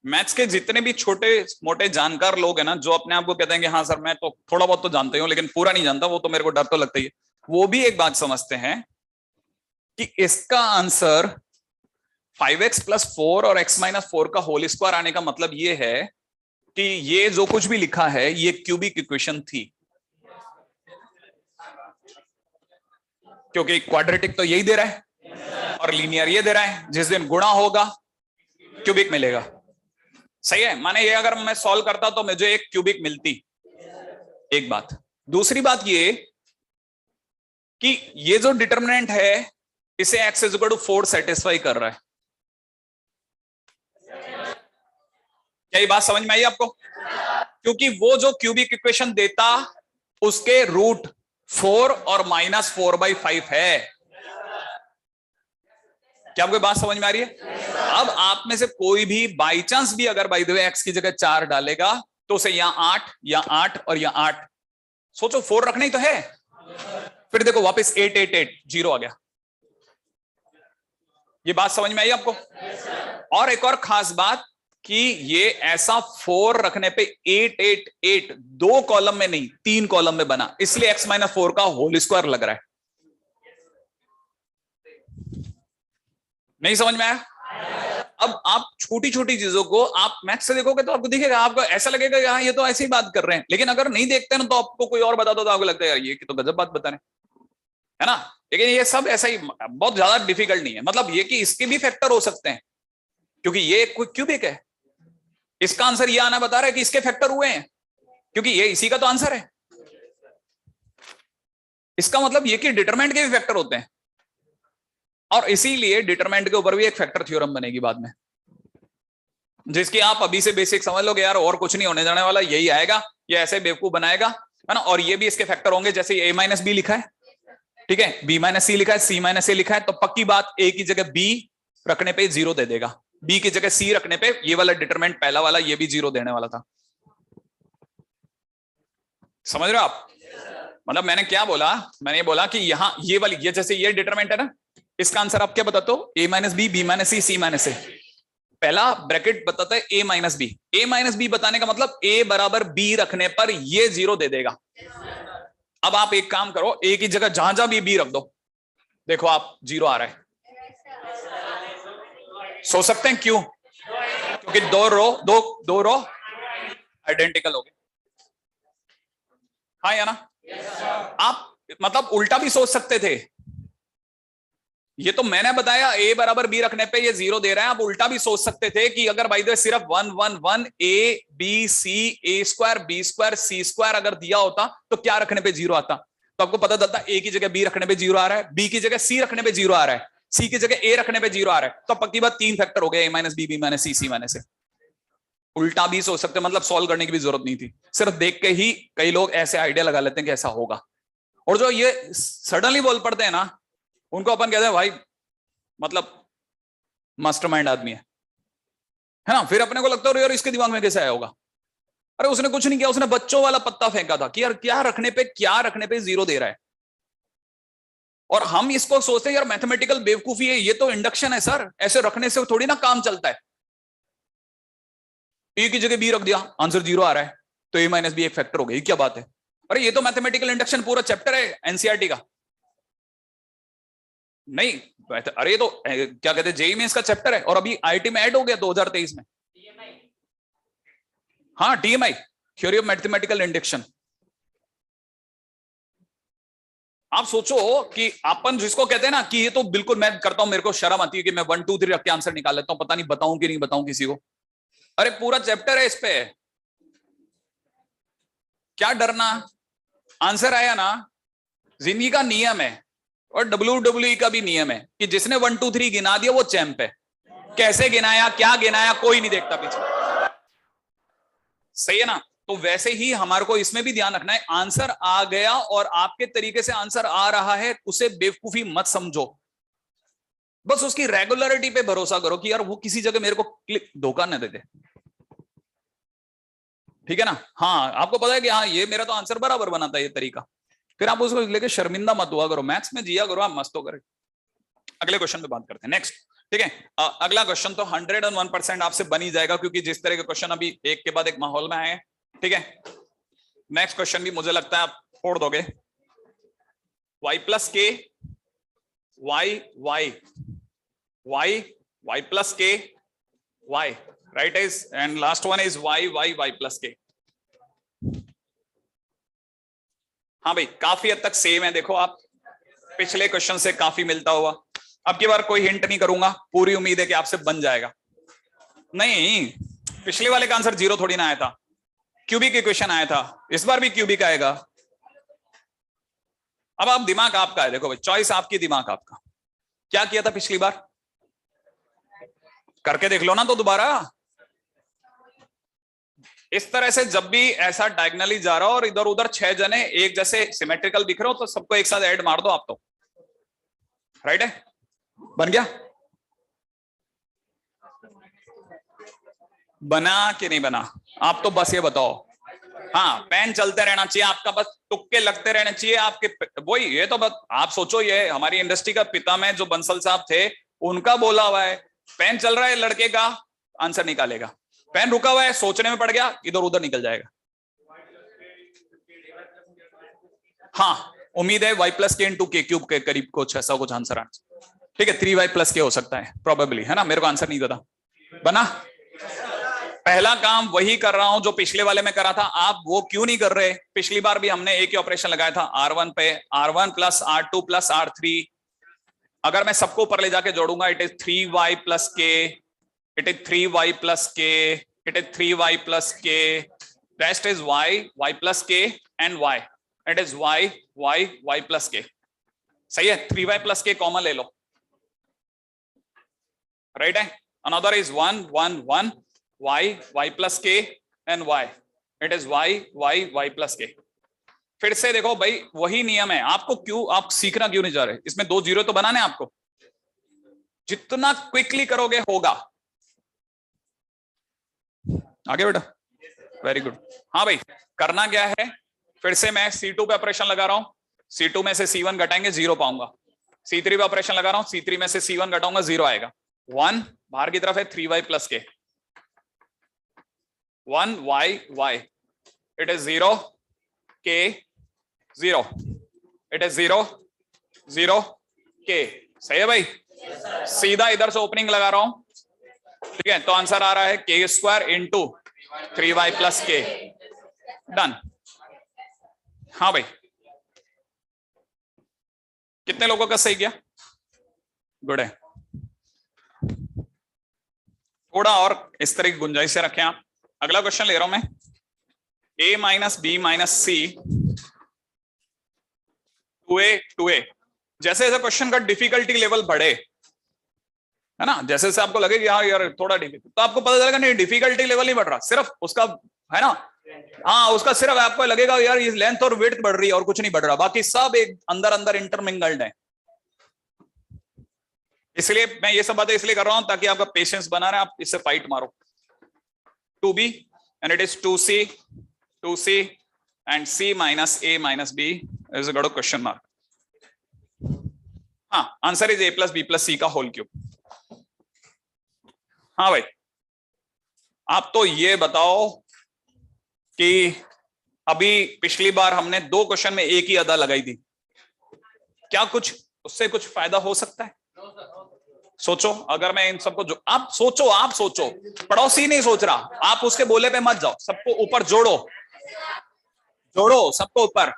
मैथ्स के जितने भी छोटे मोटे जानकार लोग हैं ना, जो अपने आप को कहते हैं कि हाँ सर मैं तो थोड़ा बहुत तो जानते हूँ लेकिन पूरा नहीं जानता, वो तो मेरे को डर तो लगता ही है, वो भी एक बात समझते हैं कि इसका आंसर 5x + 4 और x - 4 का होल स्क्वायर आने का मतलब ये है कि ये जो कुछ भी लिखा है ये क्यूबिक इक्वेशन थी, क्योंकि क्वाड्रेटिक तो यही दे रहा है और लीनियर ये दे रहा है, जिस दिन गुणा होगा क्यूबिक मिलेगा। सही है, माने ये अगर मैं सॉल्व करता तो मुझे एक क्यूबिक मिलती, एक बात। दूसरी बात ये कि ये जो डिटरमिनेंट है इसे x = 4 सेटिस्फाई कर रहा है। क्या ये बात समझ में आई आपको? क्योंकि वो जो क्यूबिक इक्वेशन देता उसके रूट 4 और -4/5 है। क्या आपको बात समझ में आ रही है? अब आप में से कोई भी बाई चांस भी अगर बाय द वे x की जगह 4 डालेगा तो उसे यहां 8 या 8 और यहां 8, सोचो 4 रखना ही तो है, फिर देखो वापस 8 8 8 0 आ गया। ये बात समझ में आई आपको? और एक और खास बात कि ये ऐसा 4 रखने पे 8 8 8 2 कॉलम में नहीं 3 कॉलम में बना, इसलिए x - 4 का होल स्क्वायर लग रहा है। नहीं समझ में आया? अब आप छोटी छोटी चीजों को आप मैथ्स से देखोगे तो आपको दिखेगा, आपको ऐसा लगेगा कि हाँ ये तो ऐसी ही बात कर रहे हैं, लेकिन अगर नहीं देखते ना तो आपको कोई और बताता तो आपको लगता है यार ये तो गजब बात बता रहे है ना। लेकिन ये सब ऐसा ही बहुत ज्यादा डिफिकल्ट नहीं है, मतलब ये कि इसके भी फैक्टर हो सकते हैं क्योंकि ये क्यूबिक है। इसका आंसर ये आना बता रहा है कि इसके फैक्टर हुए हैं क्योंकि ये इसी का तो आंसर है। इसका मतलब ये कि डिटरमिनेंट के भी फैक्टर होते हैं और इसीलिए डिटरमिनेंट के ऊपर भी एक फैक्टर थ्योरम बनेगी बाद में, जिसकी आप अभी से बेसिक समझ लोगे यार और कुछ नहीं होने जाने वाला, यही आएगा, ये ऐसे बेवकूफ बनाएगा है ना। और ये भी इसके फैक्टर होंगे, जैसे a - b लिखा है, ठीक है, b - c लिखा है, c - a लिखा है, तो पक्की बात a की जगह b रखने पे 0 दे देगा, b की जगह c रखने पे ये वाला डिटरमिनेंट पहला वाला ये भी 0 देने वाला था। समझ रहे हो आप? मतलब मैंने क्या बोला, मैंने ये बोला कि यहां ये वाली ये जैसे ये डिटरमिनेंट है ना, इसका आंसर आप क्या बताते हो? a - b, b - c, c - a। पहला ब्रैकेट बताता है a - b, a - b बताने का मतलब a = b रखने पर ये 0 दे देगा। अब आप एक काम करो, a की जगह जहां जहां भी b रख दो, देखो आप 0 आ रहा है। सोच सकते हैं क्यों? क्योंकि दो रो आइडेंटिकल हो गए। हाँ या ना? आप मतलब उल्टा भी सोच सकते थे, ये तो मैंने बताया a = b रखने पे ये 0 दे रहा है। आप उल्टा भी सोच सकते थे कि अगर बाय द वे सिर्फ 1 1 1 a b c a² b² c² अगर दिया होता तो क्या रखने पे 0 आता, तो आपको पता चलता a की जगह b रखने पे 0 आ रहा है, b की जगह c रखने पे 0 आ रहा है, c की जगह a रखने पे 0 आ रहा है, तो पक्की बात 3 फैक्टर हो गए, a - b, b - c, c - a। उल्टा भी सोच सकते, मतलब सॉल्व करने की भी जरूरत नहीं थी, सिर्फ देख के ही कई लोग ऐसे आइडिया लगा लेते हैं कि ऐसा होगा। और जो ये सडनली बोल पड़ते हैं ना, उनको अपन कहते हैं भाई मतलब मास्टरमाइंड आदमी है ना। फिर अपने को लगता है यार इसके दिमाग में कैसे आया होगा, अरे उसने कुछ नहीं किया, उसने बच्चों वाला पत्ता फेंका था कि यार क्या रखने पे 0 दे रहा है। और हम इसको सोचते हैं यार मैथमेटिकल बेवकूफी है, ये तो इंडक्शन है सर, ऐसे रखने से थोड़ी ना काम चलता है। ए की जगह बी रख दिया, आंसर 0 आ रहा है, तो a - b एक फैक्टर हो गई, क्या बात है। अरे ये तो मैथमेटिकल इंडक्शन पूरा चैप्टर है एनसीईआरटी का। नहीं, अरे ये तो क्या कहते हैं जेईई में इसका चैप्टर है और अभी आईआईटी में ऐड हो गया 2023 में। हाँ, TMI, theory of mathematical induction. आप सोचो कि अपन जिसको कहते हैं ना कि ये तो बिल्कुल मैं करता हूं, मेरे को शर्म आती है कि मैं 1 2 3 रख के आंसर निकाल लेता हूं, पता नहीं बताऊं कि नहीं बताऊं किसी को। अरे पूरा चैप्टर है इस पे, क्या डरना, आंसर आया ना। जिंदगी का नियम है और WWE का भी नियम है कि जिसने 1 2 3 गिना दिया वो चैंप है। कैसे गिनाया, क्या गिनाया, कोई नहीं देखता पीछे। सही है ना? तो वैसे ही हमारे को इसमें भी ध्यान रखना है, आंसर आ गया और आपके तरीके से आंसर आ रहा है, उसे बेवकूफी मत समझो, बस उसकी रेगुलरिटी पे भरोसा करो कि यार वो किसी जगह मेरे को धोखा न दे दे। ठीक है ना? हाँ, आपको पता है कि हाँ ये मेरा तो आंसर बराबर बनाता है ये तरीका, फिर आप उसको लेके शर्मिंदा मत हुआ करो, मैथ्स में जिया करो, आप मस्त हो करे। अगले क्वेश्चन पे बात करते हैं, नेक्स्ट। ठीक है। अगला क्वेश्चन तो 101% आपसे बन ही जाएगा, क्योंकि जिस तरह के क्वेश्चन अभी एक के बाद एक माहौल में आए हैं। ठीक है, नेक्स्ट क्वेश्चन भी मुझे लगता है आप फोड़ दोगे। y plus K Y Y Y Y plus K Y, right is, and last one is Y Y Y plus K. हाँ भाई, काफी हद तक सेम है, देखो आप पिछले क्वेश्चन से काफी मिलता हुआ। अब की बार कोई हिंट नहीं करूंगा, पूरी उम्मीद है कि आपसे बन जाएगा। नहीं, पिछले वाले का आंसर 0 थोड़ी ना आया था, क्यूबिक इक्वेशन आया था, इस बार भी क्यूबिक आएगा। अब आप दिमाग आपका है, देखो भाई, चॉइस आपकी, दिमाग आपका। क्या किया था पिछली बार, करके देख लो ना तो दोबारा। इस तरह से जब भी ऐसा डायगनली जा रहा हो और इधर उधर 6 जने एक जैसे सिमेट्रिकल दिख रहे हो, तो सबको एक साथ ऐड मार दो आप तो, राइट है, बन गया। बना कि नहीं बना, आप तो बस ये बताओ। हाँ, पेन चलते रहना चाहिए आपका, बस तुक्के लगते रहने चाहिए आपके। वही, ये तो बस आप सोचो, ये हमारी इंडस्ट्री का पिता में जो बंसल साहब थे, उनका बोला हुआ है, पेन चल रहा है लड़के का, आंसर निकालेगा। पेन रुका हुआ है, सोचने में पड़ गया, इधर उधर निकल जाएगा। हाँ, उम्मीद है y प्लस के इंटू के क्यूब के करीब कुछ ऐसा कुछ आंसर आना। ठीक है, 3y प्लस के हो सकता है प्रोबेबली, है ना, मेरे को आंसर नहीं पता। बना, पहला काम वही कर रहा हूं जो पिछले वाले में करा था। आप वो क्यों नहीं कर रहे, पिछली बार भी हमने एक ही ऑपरेशन लगाया था R1 पे, R1 plus R2 plus R3। अगर मैं सबको ऊपर ले जाके जोड़ूंगा, इट इज 3y प्लस के, इट इज 3y प्लस के, इट इज 3y प्लस के, रेस्ट इज y प्लस के and y, it is y plus के। सही है, 3y प्लस के कॉमन ले लो, राइट है। अनदर इज 1 1 1 y प्लस के and y, it is y plus के। फिर से देखो भाई, वही नियम है, आपको क्यों, आप सीखना क्यों नहीं जा रहे, इसमें 2 जीरो तो बनाने आपको, जितना क्विकली करोगे होगा। आगे बेटा, वेरी गुड। हाँ भाई, करना क्या है, फिर से मैं C2 पे ऑपरेशन लगा रहा हूं, C2 में से C1 घटाएंगे 0 पाऊंगा, C3 पे ऑपरेशन लगा रहा हूं, C3 में से C1 घटाऊंगा 0 आएगा। 1 बाहर की तरफ है, 3y प्लस के, 1y, इट इज 0 के 0, इट इज 0 0 के। सही है भाई, सीधा इधर से ओपनिंग लगा रहा हूं, ठीक है, तो आंसर आ रहा है के स्क्वायर इंटू 3y प्लस के। डन। हाँ भाई, कितने लोगों का सही किया, गुड है। थोड़ा और इस तरह की गुंजाइश से रखें आप। अगला क्वेश्चन ले रहा हूं मैं, a minus B minus C 2a। जैसे जैसे क्वेश्चन का डिफिकल्टी लेवल बढ़े, है ना, जैसे जैसे आपको लगे कि यार थोड़ा डिफिकल्ट, तो आपको पता चलेगा नहीं, डिफिकल्टी लेवल नहीं बढ़ रहा, सिर्फ उसका, है ना, हाँ, उसका सिर्फ आपको लगेगा यार ये लेंथ और विड्थ बढ़ रही है और कुछ नहीं बढ़ रहा, बाकी सब एक अंदर अंदर इंटरमिंगल्ड है। इसलिए मैं ये सब बातें इसलिए कर रहा हूं ताकि आपका पेशेंस बना रहे, आप इससे फाइट मारो। 2b and it is 2c and c minus a minus b is got a question mark. हाँ, answer is a plus B plus C का होल क्यूब। हाँ भाई, आप तो ये बताओ कि अभी पिछली बार हमने 2 क्वेश्चन में एक ही अदा लगाई थी, क्या कुछ उससे कुछ फायदा हो सकता है? सोचो, अगर मैं इन सबको आप सोचो, पड़ोसी नहीं सोच रहा, आप उसके बोले पे मत जाओ, सबको ऊपर जोड़ो सबको ऊपर,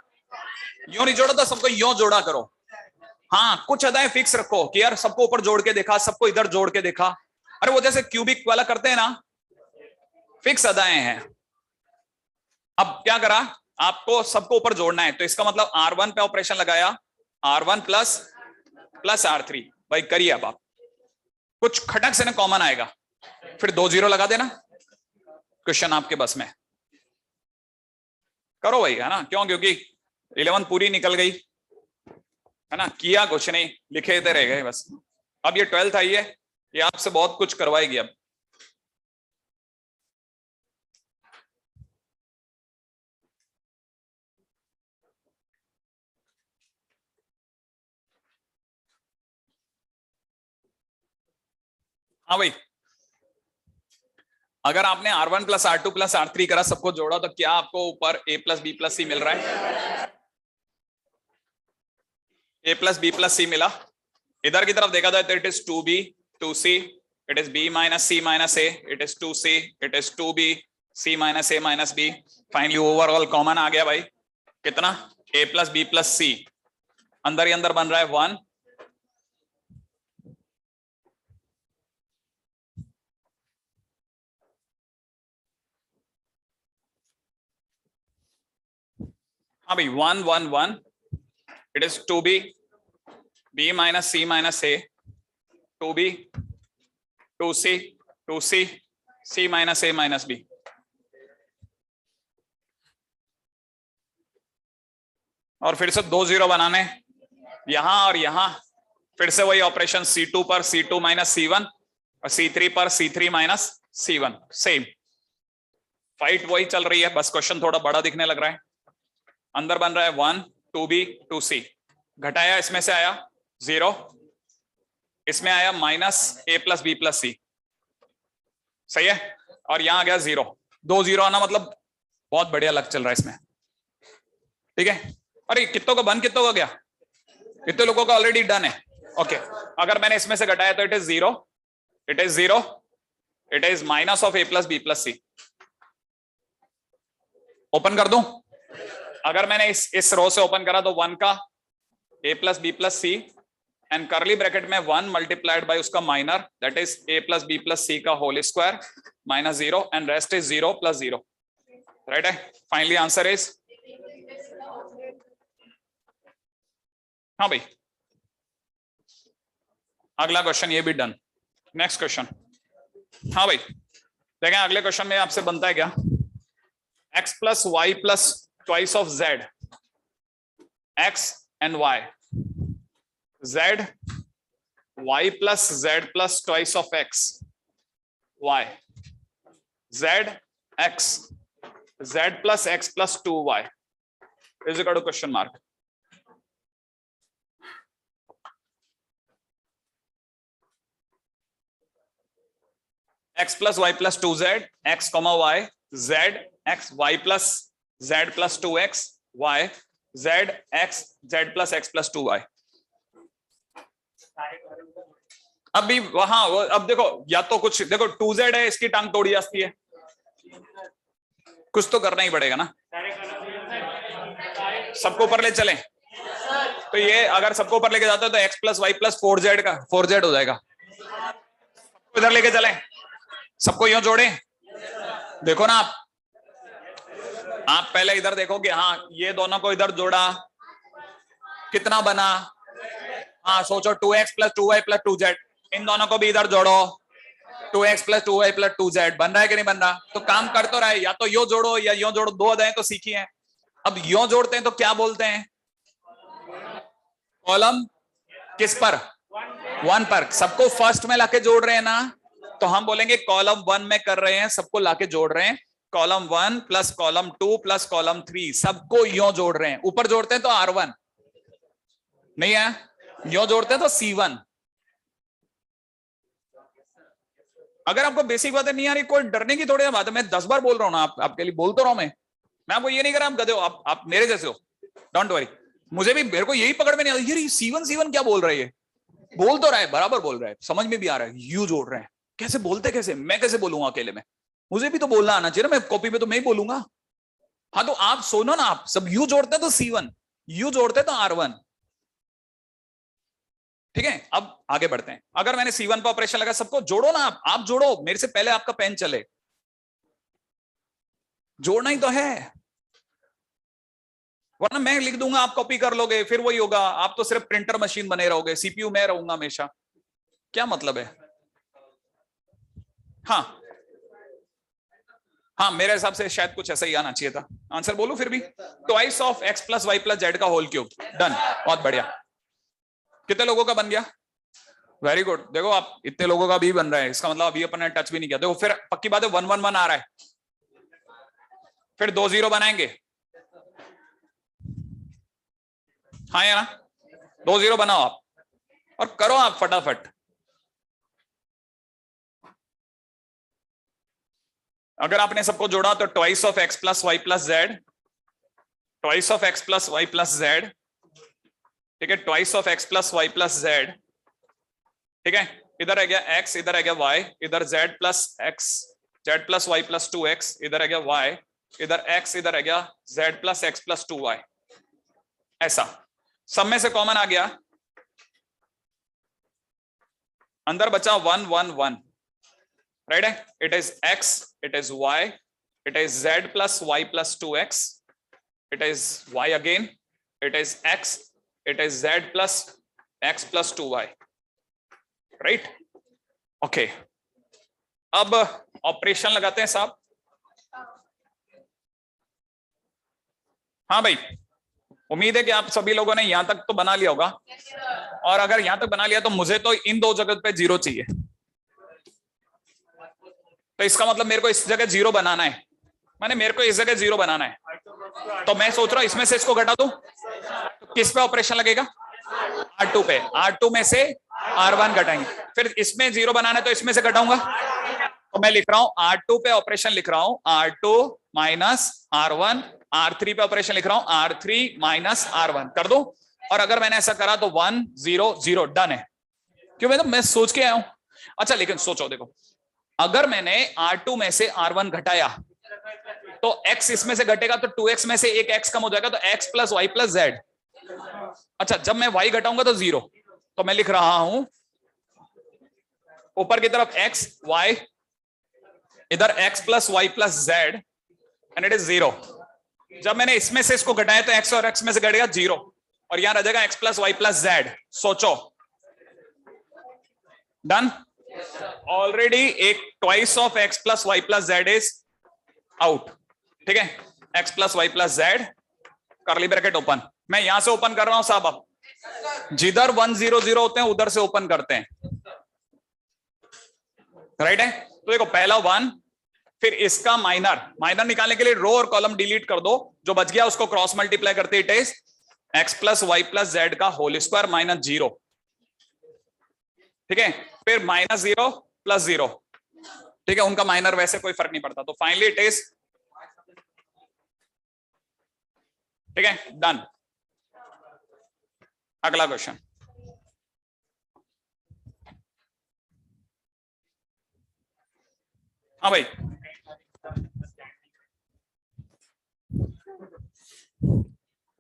यूं नहीं जोड़ो तो सबको यूं जोड़ा करो। हाँ, कुछ अदाएं फिक्स रखो कि यार सबको ऊपर जोड़ के देखा, सबको इधर जोड़ के देखा, अरे वो जैसे क्यूबिक वाला करते हैं ना, फिक्स अदाएं हैं। अब क्या करा, आपको सबको ऊपर जोड़ना है, तो इसका मतलब R1 पे ऑपरेशन लगाया, R1 प्लस प्लस R3, भाई करिए अब आप, कुछ खटक से ना कॉमन आएगा, फिर 2 जीरो लगा देना, क्वेश्चन आपके बस में, करो भाई, है ना, क्यों, क्योंकि 11 पूरी निकल गई, है ना, किया कुछ नहीं, लिखे थे रह गए बस। अब ये 12th आई है, ये आपसे बहुत कुछ करवाएगी अब। हाँ भाई, अगर आपने R1 plus R2 plus R3 करा, सबको जोड़ा, तो क्या आपको ऊपर A plus B plus C मिल रहा है? A plus B plus C मिला। इधर की तरफ देखा जाए तो it is 2B 2C, it is B minus C minus A, it is 2C, it is 2B C minus A minus B। Finally overall common आ गया भाई, कितना? A plus B plus C। अंदर ही अंदर बन रहा है 1। हाँ भाई, 1 1 1, it is 2B B minus C minus A, 2B 2C 2C C minus A minus B। और फिर से 2 0 बनाने यहां और यहां, फिर से वही ऑपरेशन C2 पर C2 माइनस C1 और C3 पर C3 minus C1। Same fight वही चल रही है, बस क्वेश्चन थोड़ा बड़ा दिखने लग रहा है। अंदर बन रहा है 1 2B 2C, घटाया इसमें से आया 0, इसमें आया minus A plus B plus C। सही है, और यहां आ गया 0। 2 0 आना मतलब बहुत बढ़िया लग चल रहा है इसमें। ठीक है, अरे कितनों का बन, कितनों का गया? कितने लोगों का ऑलरेडी डन है? ओके, अगर मैंने इसमें से घटाया तो it is 0, it is 0, it is minus of A plus B plus C। Open कर दूं? अगर मैंने इस रो से ओपन करा तो 1 का A plus B plus C and curly bracket में 1 मल्टीप्लाइड बाय उसका minor, that is A plus B plus C का whole square minus 0 and rest is 0 plus 0। Right है, फाइनली आंसर इज, हाँ भाई। अगला क्वेश्चन ये भी डन। नेक्स्ट क्वेश्चन, हाँ भाई देखें अगले क्वेश्चन में आपसे बनता है क्या? x plus Y plus twice of z, x and y, z y plus z plus twice of x, y, z x z plus x plus 2y is equal to question mark. x plus Y plus 2z x comma y, z x y plus z plus 2x y, z x z plus x plus 2y। अभी वहां अब देखो, या तो कुछ देखो 2z है, इसकी टांग तोड़ी जाती है, कुछ तो करना ही पड़ेगा ना। सबको ऊपर ले चलें तो ये अगर सबको ऊपर लेके जाते हो तो x plus Y plus 4z का 4z हो जाएगा। इधर लेके चलें, सबको यूं जोड़े, देखो ना आप पहले इधर देखो कि हाँ ये दोनों को इधर जोड़ा, कितना बना? हाँ सोचो 2x plus 2y plus 2z, इन दोनों को भी इधर जोड़ो, 2x plus 2y plus 2z बन रहा है कि नहीं बन रहा? तो काम कर तो रहा है, या तो यो जोड़ो या यो जोड़ो, दो अदाएं तो सीखी हैं। अब यो जोड़ते हैं तो क्या बोलते हैं? कॉलम किस पर? 1 पर। सबको फर्स्ट में लाके जोड़ रहे हैं ना, तो हम बोलेंगे कॉलम 1 में कर रहे हैं, सबको लाके जोड़ रहे हैं। Column 1 plus column 2 plus column 3 सबको यो जोड़ रहे हैं। ऊपर जोड़ते हैं तो R1 नहीं है, यो जोड़ते हैं तो C1। अगर आपको बेसिक बातें नहीं आ रही, कोई डरने की थोड़ी बात है, मैं 10 बार बोल रहा हूं ना, आपके लिए बोल तो रहा हूं मैं आपको ये नहीं कर रहा आप गधे हो, आप मेरे जैसे हो, डोंट वरी। मुझे भी, मेरे को यही पकड़ में नहीं आता, ये C1 क्या बोल रहा है, ये बोल तो रहा है, बराबर बोल रहा है, समझ में भी आ रहा है, यू जोड़ रहे हैं, कैसे बोलते, कैसे मैं कैसे बोलूंगा अकेले में? मुझे भी तो बोलना आना चाहिए ना, मैं कॉपी पे तो मैं ही बोलूंगा। हाँ तो आप सुनो ना, आप सब यू जोड़ते हैं तो C1, यू जोड़ते हैं तो R1। ठीक है, अब आगे बढ़ते हैं। अगर मैंने C1 पर ऑपरेशन लगा, सबको जोड़ो ना, आप जोड़ो, मेरे से पहले आपका पेन चले, जोड़ना ही तो है, वरना मैं लिख दूंगा आप कॉपी कर लोगे, फिर वही होगा, आप तो सिर्फ प्रिंटर मशीन बने रहोगे, CPU मैं रहूंगा हमेशा, क्या मतलब है? हाँ हाँ, मेरे हिसाब से शायद कुछ ऐसा ही आना चाहिए था। आंसर बोलूं फिर भी, twice of x plus Y plus Z का होल क्यूब, डन, बहुत बढ़िया। कितने लोगों का बन गया? Very good. देखो आप, इतने लोगों का भी बन रहा है, इसका मतलब अभी अपन ने टच भी नहीं किया। देखो फिर पक्की बात है 1 1 1 आ रहा है, फिर 2 0 बनाएंगे, हाँ या ना? 2 0 बनाओ आप और करो आप फटाफट। अगर आपने सबको जोड़ा तो twice of X plus Y plus Z, twice of X plus Y plus Z, ठीक है, twice of X plus Y plus Z, ठीक है, इधर आ गया एक्स, इधर आ गया वाई, इधर Z plus X, Z plus Y plus 2x, इधर आ गया वाई, इधर एक्स, इधर आ गया Z plus X plus 2y। ऐसा सब में से कॉमन आ गया, अंदर बचा 1 1 1, राइट है। It is x, it is y, it is z plus y plus 2x, it is y again, it is x, it is z plus x plus 2y, right. Okay, अब operation लगाते हैं साहब। हाँ भाई, उम्मीद है कि आप सभी लोगों ने यहां तक तो बना लिया होगा, और अगर यहां तक बना लिया तो मुझे तो इन दो जगह पे 0 चाहिए, तो इसका मतलब मेरे को इस जगह 0 बनाना है, मैंने मेरे को इस जगह 0 बनाना है, तो मैं सोच रहा हूं इसमें से इसको घटा दूं, तो किस पे ऑपरेशन लगेगा, R2 पे, R2 में से R1 घटाएंगे, फिर इसमें 0 बनाना है तो इसमें से घटाऊंगा, तो मैं लिख रहा हूं R2 पे ऑपरेशन लिख रहा हूं R2 माइनस R1, R3 पे ऑपरेशन लिख रहा हूं R3 माइनस R1, कर दो। और अगर मैंने ऐसा करा तो 1 0 0 डन है, क्यों भाई, मैं सोच के आया हूं। अच्छा लेकिन सोचो, देखो अगर मैंने R2 में से R1 घटाया तो x इसमें से घटेगा तो 2x में से एक x कम हो जाएगा, तो x plus Y plus Z. अच्छा, जब मैं y घटाऊंगा तो 0, तो मैं लिख रहा हूं ऊपर की तरफ x y, इधर x plus Y plus Z, and it is 0। जब मैंने इसमें से इसको घटाया तो x और x में से घटेगा 0, और यहां रह जाएगा x plus Y plus Z. सोचो, डन। ऑलरेडी एक twice of x plus Y plus Z is out, ठीक है, x plus Y plus Z, curly bracket open. मैं यहां से ओपन कर रहा हूं साहब, अब जिधर 1 0 0 होते हैं उधर से ओपन करते हैं, राइट है। तो देखो पहला 1, फिर इसका माइनर, माइनर निकालने के लिए रो और कॉलम डिलीट कर दो, जो बच गया उसको क्रॉस मल्टीप्लाई करते, it is x plus Y plus Z का होल स्क्वायर माइनस 0, ठीक है, फिर माइनस 0 प्लस 0, ठीक है, उनका माइनर वैसे कोई फर्क नहीं पड़ता, तो फाइनली इट इज, ठीक है, डन। अगला क्वेश्चन, हाँ भाई,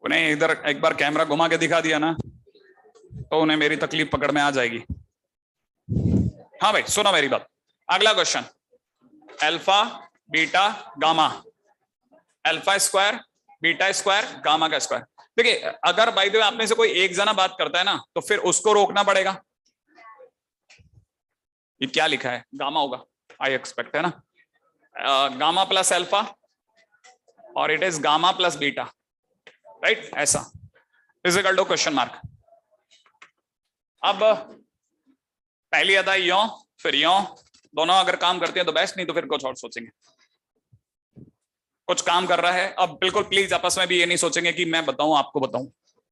उन्हें इधर एक बार कैमरा घुमा के दिखा दिया ना तो उन्हें मेरी तकलीफ पकड़ में आ जाएगी। हाँ भाई सुनो मेरी बात, अगला question, alpha beta gamma, alpha square beta square gamma का स्क्वायर। देखिए अगर बाय द वे आप में से कोई एक जना बात करता है ना तो फिर उसको रोकना पड़ेगा। ये क्या लिखा है, गामा होगा आई एक्सपेक्ट, है ना, गामा प्लस अल्फा और it is gamma plus beta, right, ऐसा is equal to question mark. अब पहली अदा यो फिर यो, दोनों अगर काम करते हैं तो बेस्ट, नहीं तो फिर कुछ और सोचेंगे। कुछ काम कर रहा है, अब बिल्कुल प्लीज आपस में भी ये नहीं सोचेंगे कि मैं बताऊं आपको बताऊं,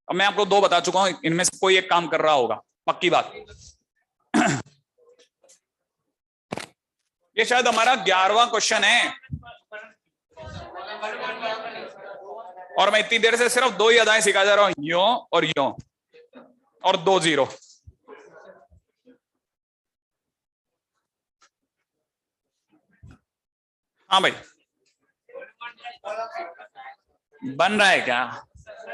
अब मैं आपको 2 बता चुका हूं, इनमें से कोई एक काम कर रहा होगा, पक्की बात। ये शायद हमारा 11वां क्वेश्चन है, और मैं इतनी देर से सिर्फ 2 ही अदाएं सिखा जा रहा हूं, यो और यो, और 2 0। हाँ भाई, बन रहा है क्या,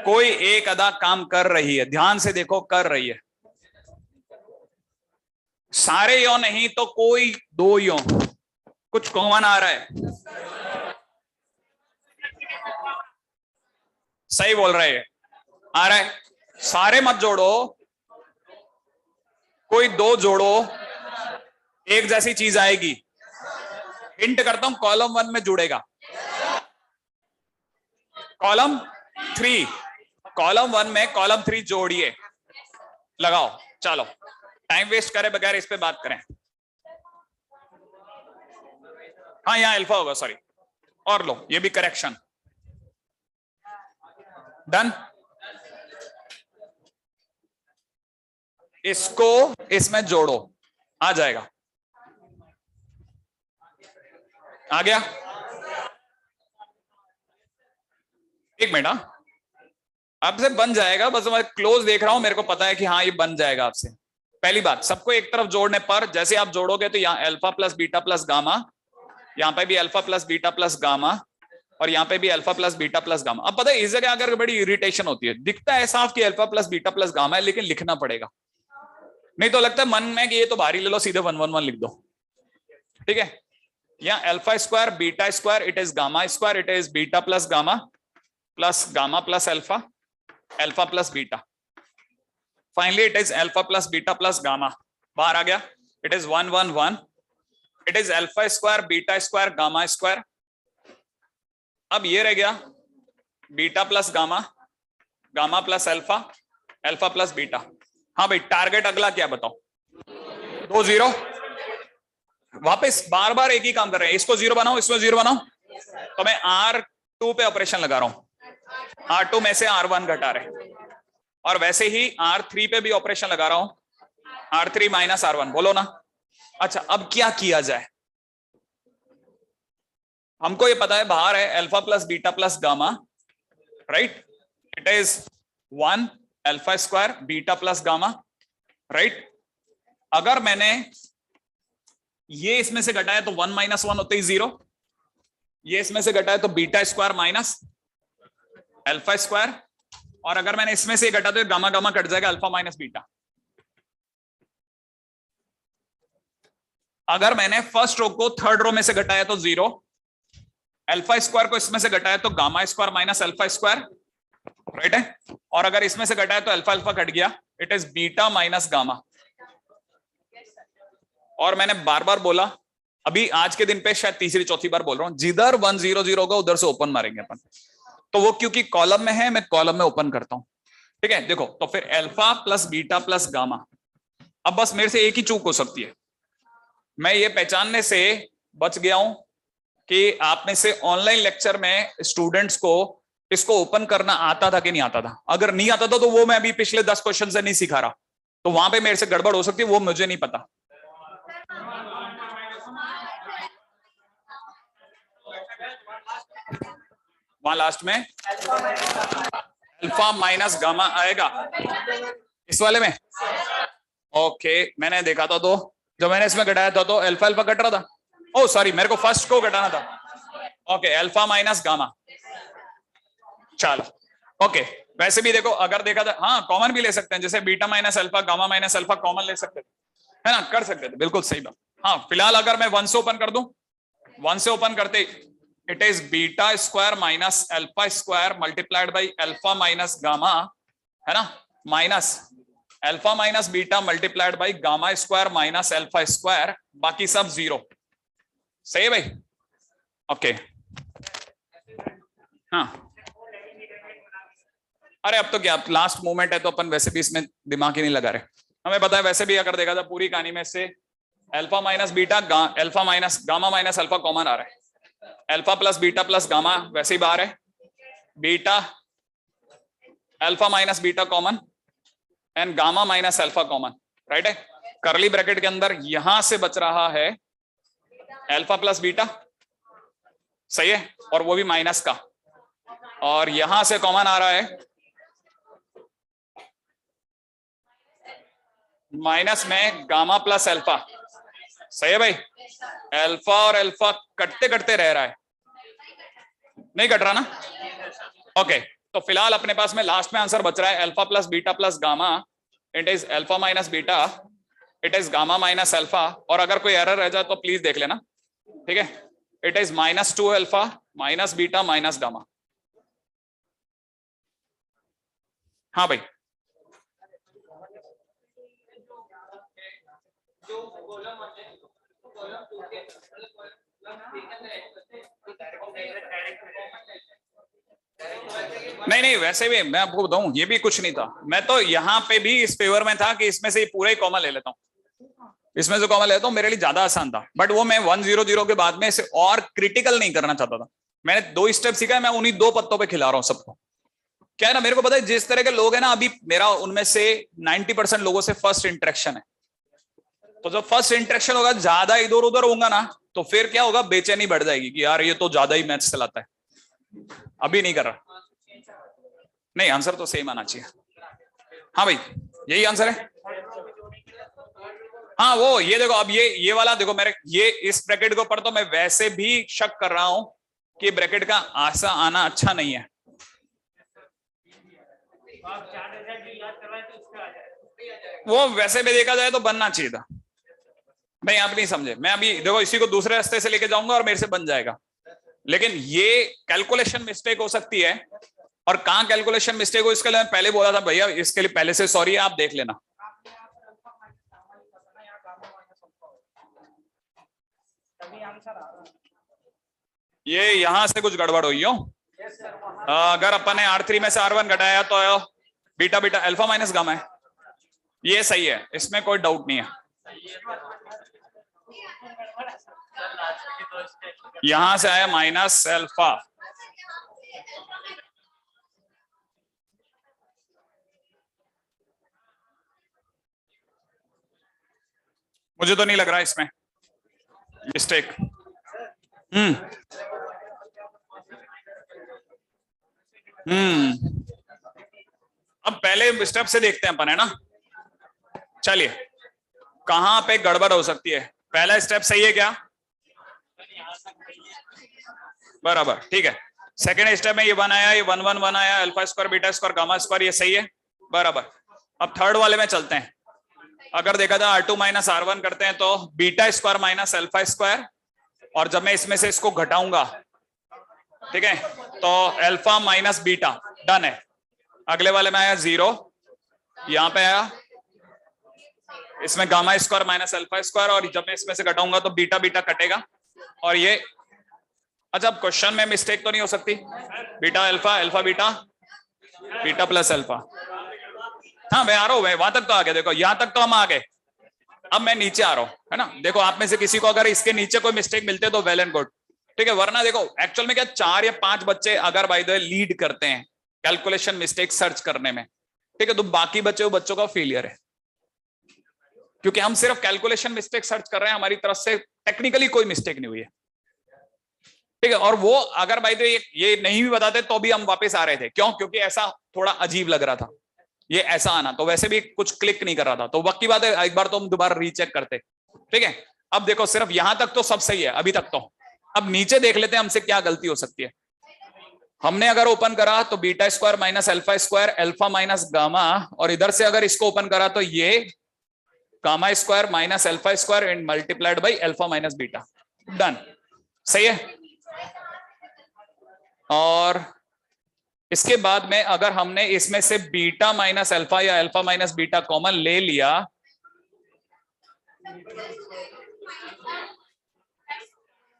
कोई एक अदा काम कर रही है, ध्यान से देखो, कर रही है, सारे यो नहीं तो कोई 2 यो, कुछ कॉमन आ रहा है, सही बोल रहे हैं, आ रहा है, सारे मत जोड़ो, कोई 2 जोड़ो, एक जैसी चीज आएगी। हिंट करता हूं, कॉलम 1 में जुड़ेगा, कॉलम 3, कॉलम 1 में कॉलम 3 जोड़िए, लगाओ, चलो टाइम वेस्ट करे बगैर इस पे बात करें। हाँ यहाँ अल्फा होगा, सॉरी, और लो ये भी करेक्शन, डन। इसको इसमें जोड़ो, आ जाएगा, आ गया। एक मिनट, आपसे बन जाएगा, बस मैं क्लोज देख रहा हूं, मेरे को पता है कि हाँ ये बन जाएगा आपसे। पहली बात, सबको एक तरफ जोड़ने पर जैसे आप जोड़ोगे तो यहाँ alpha plus beta plus gamma, यहाँ पे भी alpha plus beta plus gamma, और यहाँ पे भी alpha plus beta plus gamma. अब पता है इस जगह अगर बड़ी इरिटेशन होती है, दिखता है साफ कि alpha plus beta plus gamma है, लेकिन लिखना पड़ेगा, नहीं तो लगता है मन में कि ये तो भारी ले लो, सीधे 111 लिख दो। ठीक है, यहाँ alpha square beta square it is gamma square it is beta plus gamma plus alpha, alpha plus beta, finally it is alpha plus beta plus gamma, बाहर आ गया, it is 111, it is alpha square beta square gamma square. अब ये रह गया beta plus gamma, gamma plus alpha, alpha plus beta. हाँ भाई, target अगला क्या बताओ? 2 0, वापस बार बार एक ही काम कर रहे हैं, इसको 0 बनाओ, इसको 0 बनाओ, तो मैं R2 पे ऑपरेशन लगा रहा हूं, R2 में से R1 घटा रहे, और वैसे ही R3 पे भी ऑपरेशन लगा रहा हूं, R3 माइनस R1, बोलो ना। अच्छा, अब क्या किया जाए? हमको ये पता है बाहर है alpha plus beta plus gamma, right, it is 1 alpha square beta plus gamma, right. अगर मैंने ये इसमें से घटाया तो 1 माइनस 1 होते ही 0, ये इसमें से घटाया तो beta square minus alpha square, और अगर मैंने इसमें से घटा तो गामा गामा कट जाएगा, अल्फा माइनस बीटा। अगर मैंने फर्स्ट रो को थर्ड रो में से घटाया तो 0, अल्फा स्क्वायर को इसमें से घटाया तो gamma square minus alpha square, right है, और अगर इसमें से घटाया तो अल्फा अल्फा कट गया, it is beta minus gamma. और मैंने बार बार बोला, अभी आज के दिन पे शायद तीसरी चौथी बार बोल रहा हूं, जिधर 1 0 0 होगा उधर से ओपन मारेंगे अपन, तो वो क्योंकि कॉलम में है, मैं कॉलम में ओपन करता हूं। ठीक है, देखो तो फिर alpha plus beta plus gamma. अब बस मेरे से एक ही चूक हो सकती है, मैं ये पहचानने से बच गया हूं कि आप में से ऑनलाइन लेक्चर में स्टूडेंट्स को इसको ओपन करना आता था कि नहीं आता था। अगर नहीं आता था तो वो मैं अभी पिछले 10 क्वेश्चन से नहीं सिखा रहा, तो वहां पे मेरे से गड़बड़ हो सकती है, वो मुझे नहीं पता। वहां लास्ट में अल्फा माइनस गामा आएगा इस वाले में। ओके, मैंने देखा था, तो जब मैंने इसमें घटाया था तो अल्फा अल्फा कट रहा था, ओ सॉरी मेरे को फर्स्ट को घटाना था। ओके, अल्फा माइनस गामा, चलो ओके। वैसे भी देखो अगर देखा था, हाँ कॉमन भी ले सकते हैं, जैसे beta minus alpha gamma minus alpha common ले सकते थे, है ना, कर सकते थे, बिल्कुल सही बात। हाँ फिलहाल अगर मैं 1 से ओपन कर दूं, 1 से ओपन करते it is beta square minus alpha square multiplied by alpha minus gamma, है ना, minus alpha minus beta multiplied by gamma square minus alpha square, बाकी सब 0। सही है भाई? ओके हाँ, अरे अब तो क्या लास्ट मोमेंट है, तो अपन वैसे भी इसमें दिमाग ही नहीं लगा रहे, हमें पता है वैसे भी अगर देखा था पूरी कहानी में से alpha minus beta alpha minus gamma minus alpha common आ रहा है, alpha plus beta plus gamma वैसे ही बाहर है, beta alpha minus beta common and gamma minus alpha common, right है। करली ब्रैकेट के अंदर यहां से बच रहा है अल्फा प्लस बीटा, सही है, और वो भी माइनस का, और यहां से कॉमन आ रहा है माइनस में गामा प्लस अल्फा, सही है भाई। अल्फा और अल्फा कटते कटते रह रहा है, नहीं कट रहा ना? ओके, तो फिलहाल अपने पास में लास्ट में आंसर बच रहा है alpha plus beta plus gamma, it is alpha minus beta, it is gamma minus alpha, और अगर कोई एरर रह जाए तो प्लीज देख लेना, ठीक है। It is -2 alpha minus beta minus gamma. हाँ भाई, नहीं नहीं, वैसे भी मैं आपको बताऊं, ये भी कुछ नहीं था, मैं तो यहाँ पे भी इस फेवर में था कि इसमें से पूरा ही कॉमन ले लेता हूँ, इसमें से कॉमन लेता हूँ, मेरे लिए ज्यादा आसान था, बट वो मैं 1 0 0 के बाद में इसे और क्रिटिकल नहीं करना चाहता था। मैंने 2 स्टेप सीखा है, मैं उन्हीं 2 पत्तों पे खिला रहा हूँ सबको। क्या है ना, मेरे को पता है जिस तरह के लोग हैं ना, अभी मेरा उनमें से 90% लोगों से फर्स्ट इंटरेक्शन है, तो जब फर्स्ट इंटरेक्शन होगा, ज्यादा इधर उधर होगा ना, तो फिर क्या होगा, बेचैनी बढ़ जाएगी कि यार ये तो ज्यादा ही मैथ्स चलाता है, अभी नहीं कर रहा। नहीं, आंसर तो सेम आना चाहिए। हाँ भाई, यही आंसर है। हाँ वो ये देखो, अब ये वाला देखो, मेरे ये इस ब्रैकेट के ऊपर तो मैं वैसे भी शक कर रहा हूं कि ब्रैकेट का ऐसा आना अच्छा नहीं है। वो वैसे भी देखा जाए तो बनना चाहिए था। नहीं आप नहीं समझे, मैं अभी देखो इसी को दूसरे रास्ते से लेके जाऊंगा और मेरे से बन जाएगा, लेकिन ये कैलकुलेशन मिस्टेक हो सकती है। और कहां कैलकुलेशन मिस्टेक हो इसके लिए मैं पहले बोला था भैया, इसके लिए पहले से सॉरी है, आप देख लेना। ये यहां से कुछ गड़बड़ हुई हो। अगर अपन ने R3 में से R1 घटाया तो beta beta alpha minus gamma है, ये सही है, इसमें कोई डाउट नहीं है। यहां से आया माइनस अल्फा, मुझे तो नहीं लग रहा इसमें मिस्टेक। अब पहले स्टेप से देखते हैं अपन, है ना। चलिए कहां पे गड़बड़ हो सकती है। पहला स्टेप सही है क्या? बराबर, ठीक है। सेकेंड स्टेप में ये 1 आया, ये 1 1 1 आया, alpha square beta square gamma square, ये सही है, बराबर। अब थर्ड वाले में चलते हैं। अगर देखा जाए R2 माइनस R1 करते हैं तो beta square minus alpha square, और जब मैं इसमें से इसको घटाऊंगा, ठीक है, तो अल्फा माइनस बीटा, डन है। अगले वाले में आया 0, यहां पे आया, इसमें gamma square minus alpha square, और जब मैं इसमें से घटाऊंगा तो बीटा बीटा कटेगा, और ये अच्छा। अब क्वेश्चन में मिस्टेक तो नहीं हो सकती, beta alpha, alpha beta, beta plus alpha. हाँ मैं आ रहा हूं, वहां तक तो आ गया, देखो यहां तक तो हम आ गए। अब मैं नीचे आ रहा हूं, है ना। देखो आप में से किसी को अगर इसके नीचे कोई मिस्टेक मिलते तो वेल एंड गुड, ठीक है, वरना देखो एक्चुअल में क्या 4 या 5 बच्चे अगर बाय द वे लीड करते हैं कैलकुलेशन मिस्टेक सर्च करने में, ठीक है, तो बाकी बच्चों का फेलियर है, क्योंकि हम सिर्फ कैलकुलेशन मिस्टेक सर्च कर रहे हैं, हमारी तरफ से टेक्निकली कोई मिस्टेक नहीं हुई है, ठीक है। और वो अगर बाय द वे ये नहीं भी बताते तो भी हम वापस आ रहे थे, क्यों? क्योंकि ऐसा थोड़ा अजीब लग रहा था ये ऐसा आना, तो वैसे भी कुछ क्लिक नहीं कर रहा था, तो वक्त की बात है, एक बार तो हम दोबारा रीचेक करते, ठीक है। अब देखो सिर्फ यहां तक तो सब सही है अभी तक तो, अब नीचे देख लेते हैं हमसे क्या गलती हो सकती है। हमने अगर ओपन करा तो beta square minus alpha square, alpha minus gamma, और इधर से अगर इसको ओपन करा तो ये gamma square minus alpha square and multiplied by alpha minus beta, done, सही है। और इसके बाद में अगर हमने इसमें से बीटा माइनस अल्फा या अल्फा माइनस बीटा कॉमन ले लिया,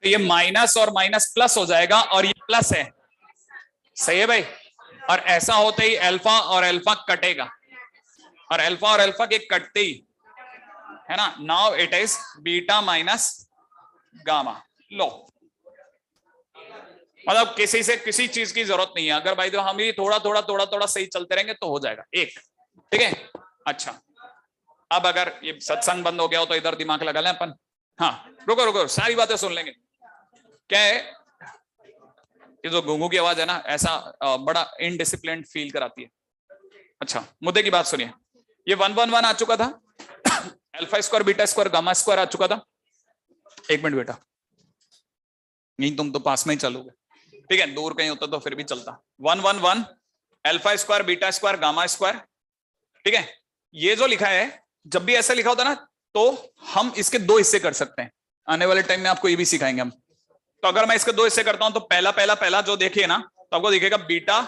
तो ये माइनस और माइनस प्लस हो जाएगा, और ये प्लस है, सही है भाई। और ऐसा होते ही अल्फा और अल्फा कटेगा, और अल्फा और अल्फा के कटते ही, है ना, now it is beta minus gamma. लो मतलब किसी से किसी चीज की जरूरत नहीं है, अगर भाई तो हम ही थोड़ा थोड़ा सही चलते रहेंगे तो हो जाएगा एक, ठीक है। अच्छा अब अगर ये सत्संग बंद हो गया हो तो इधर दिमाग लगा लें अपन। हाँ रुको सारी बातें सुन लेंगे। क्या है ये जो गुंगू की आवाज है ना, ऐसा बड़ा इनडिसिप्लिन फील कराती है। अच्छा मुद्दे की बात सुनिए, ये 1 1 1 आ चुका था, alpha square beta square gamma square आ चुका था। एक मिनट बेटा, नहीं तुम तो पास में ही चलोगे, ठीक है, दूर कहीं होता तो फिर भी चलता। 1 1 1 alpha square beta square gamma square, ठीक है। ये जो लिखा है, जब भी ऐसा लिखा होता ना तो हम इसके 2 हिस्से कर सकते हैं, आने वाले टाइम में आपको ये भी सिखाएंगे हम। तो अगर मैं इसके 2 हिस्से करता हूं तो पहला जो देखिए ना, तो आपको दिखेगा बीटा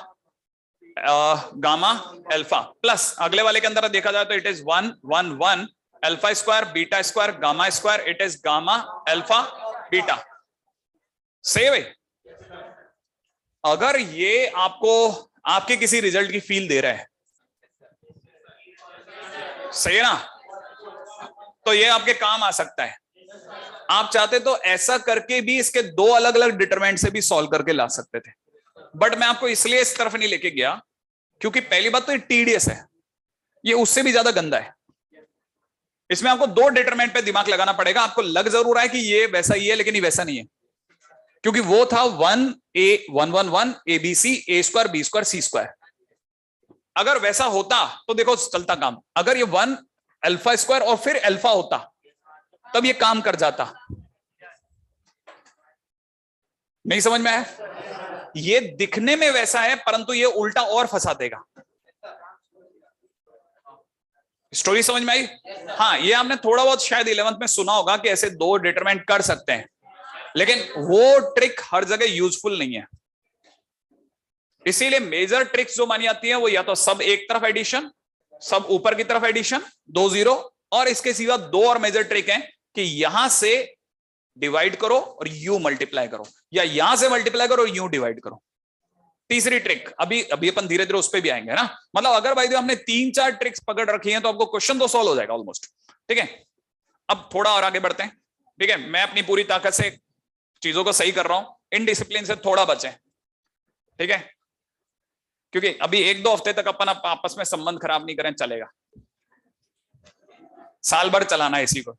गामा अल्फा, प्लस अगले वाले के अंदर देखा जाए तो it is 1 1 1 alpha square beta square gamma square, it is gamma alpha beta, सही है भाई। अगर ये आपको आपके किसी रिजल्ट की फील दे रहा है, सही है ना, तो ये आपके काम आ सकता है। आप चाहते तो ऐसा करके भी इसके 2 अलग अलग डिटरमिनेंट से भी सॉल्व करके ला सकते थे, बट मैं आपको इसलिए इस तरफ नहीं लेके गया क्योंकि पहली बात तो ये टीडियस है, ये उससे भी ज्यादा गंदा है। इसमें आपको 2 डिटरमिनेंट पे दिमाग लगाना पड़ेगा। आपको लग जरूर है कि ये वैसा ही है, लेकिन ये वैसा नहीं है, क्योंकि वो था 1 1 1 1 ABC A square B square C square, अगर वैसा होता तो देखो चलता काम, अगर ये 1 अल्फा स्क्वायर और फिर अल्फा होता तब ये काम कर जाता। नहीं समझ में आया? ये दिखने में वैसा है परंतु ये उल्टा और फंसा देगा। स्टोरी समझ में आई? हाँ, ये आपने थोड़ा बहुत शायद 11th में सुना होगा कि ऐसे दो डिटरमिनेंट कर सकते हैं, लेकिन वो ट्रिक हर जगह यूजफुल नहीं है। इसीलिए मेजर ट्रिक्स जो मानी जाती है वो या तो सब एक तरफ एडिशन, सब ऊपर की तरफ एडिशन, 2 0, और इसके सिवा दो और मेजर ट्रिक हैं कि यहां से डिवाइड करो और यू मल्टीप्लाई करो, या यहां से मल्टीप्लाई करो और यू डिवाइड करो। तीसरी ट्रिक अभी अपन धीरे धीरे उस पर भी आएंगे ना। मतलब अगर भाई हमने 3-4 ट्रिक्स पकड़ रखी हैं तो आपको क्वेश्चन तो सॉल्व हो जाएगा ऑलमोस्ट। ठीक है, अब थोड़ा और आगे बढ़ते हैं। ठीक है, मैं अपनी पूरी ताकत से चीजों को सही कर रहा हूं, इनडिसिप्लिन से थोड़ा बचें। ठीक है, क्योंकि अभी 1-2 हफ्ते तक अपन आपस में संबंध खराब नहीं करें, चलेगा। साल भर चलाना है इसी को।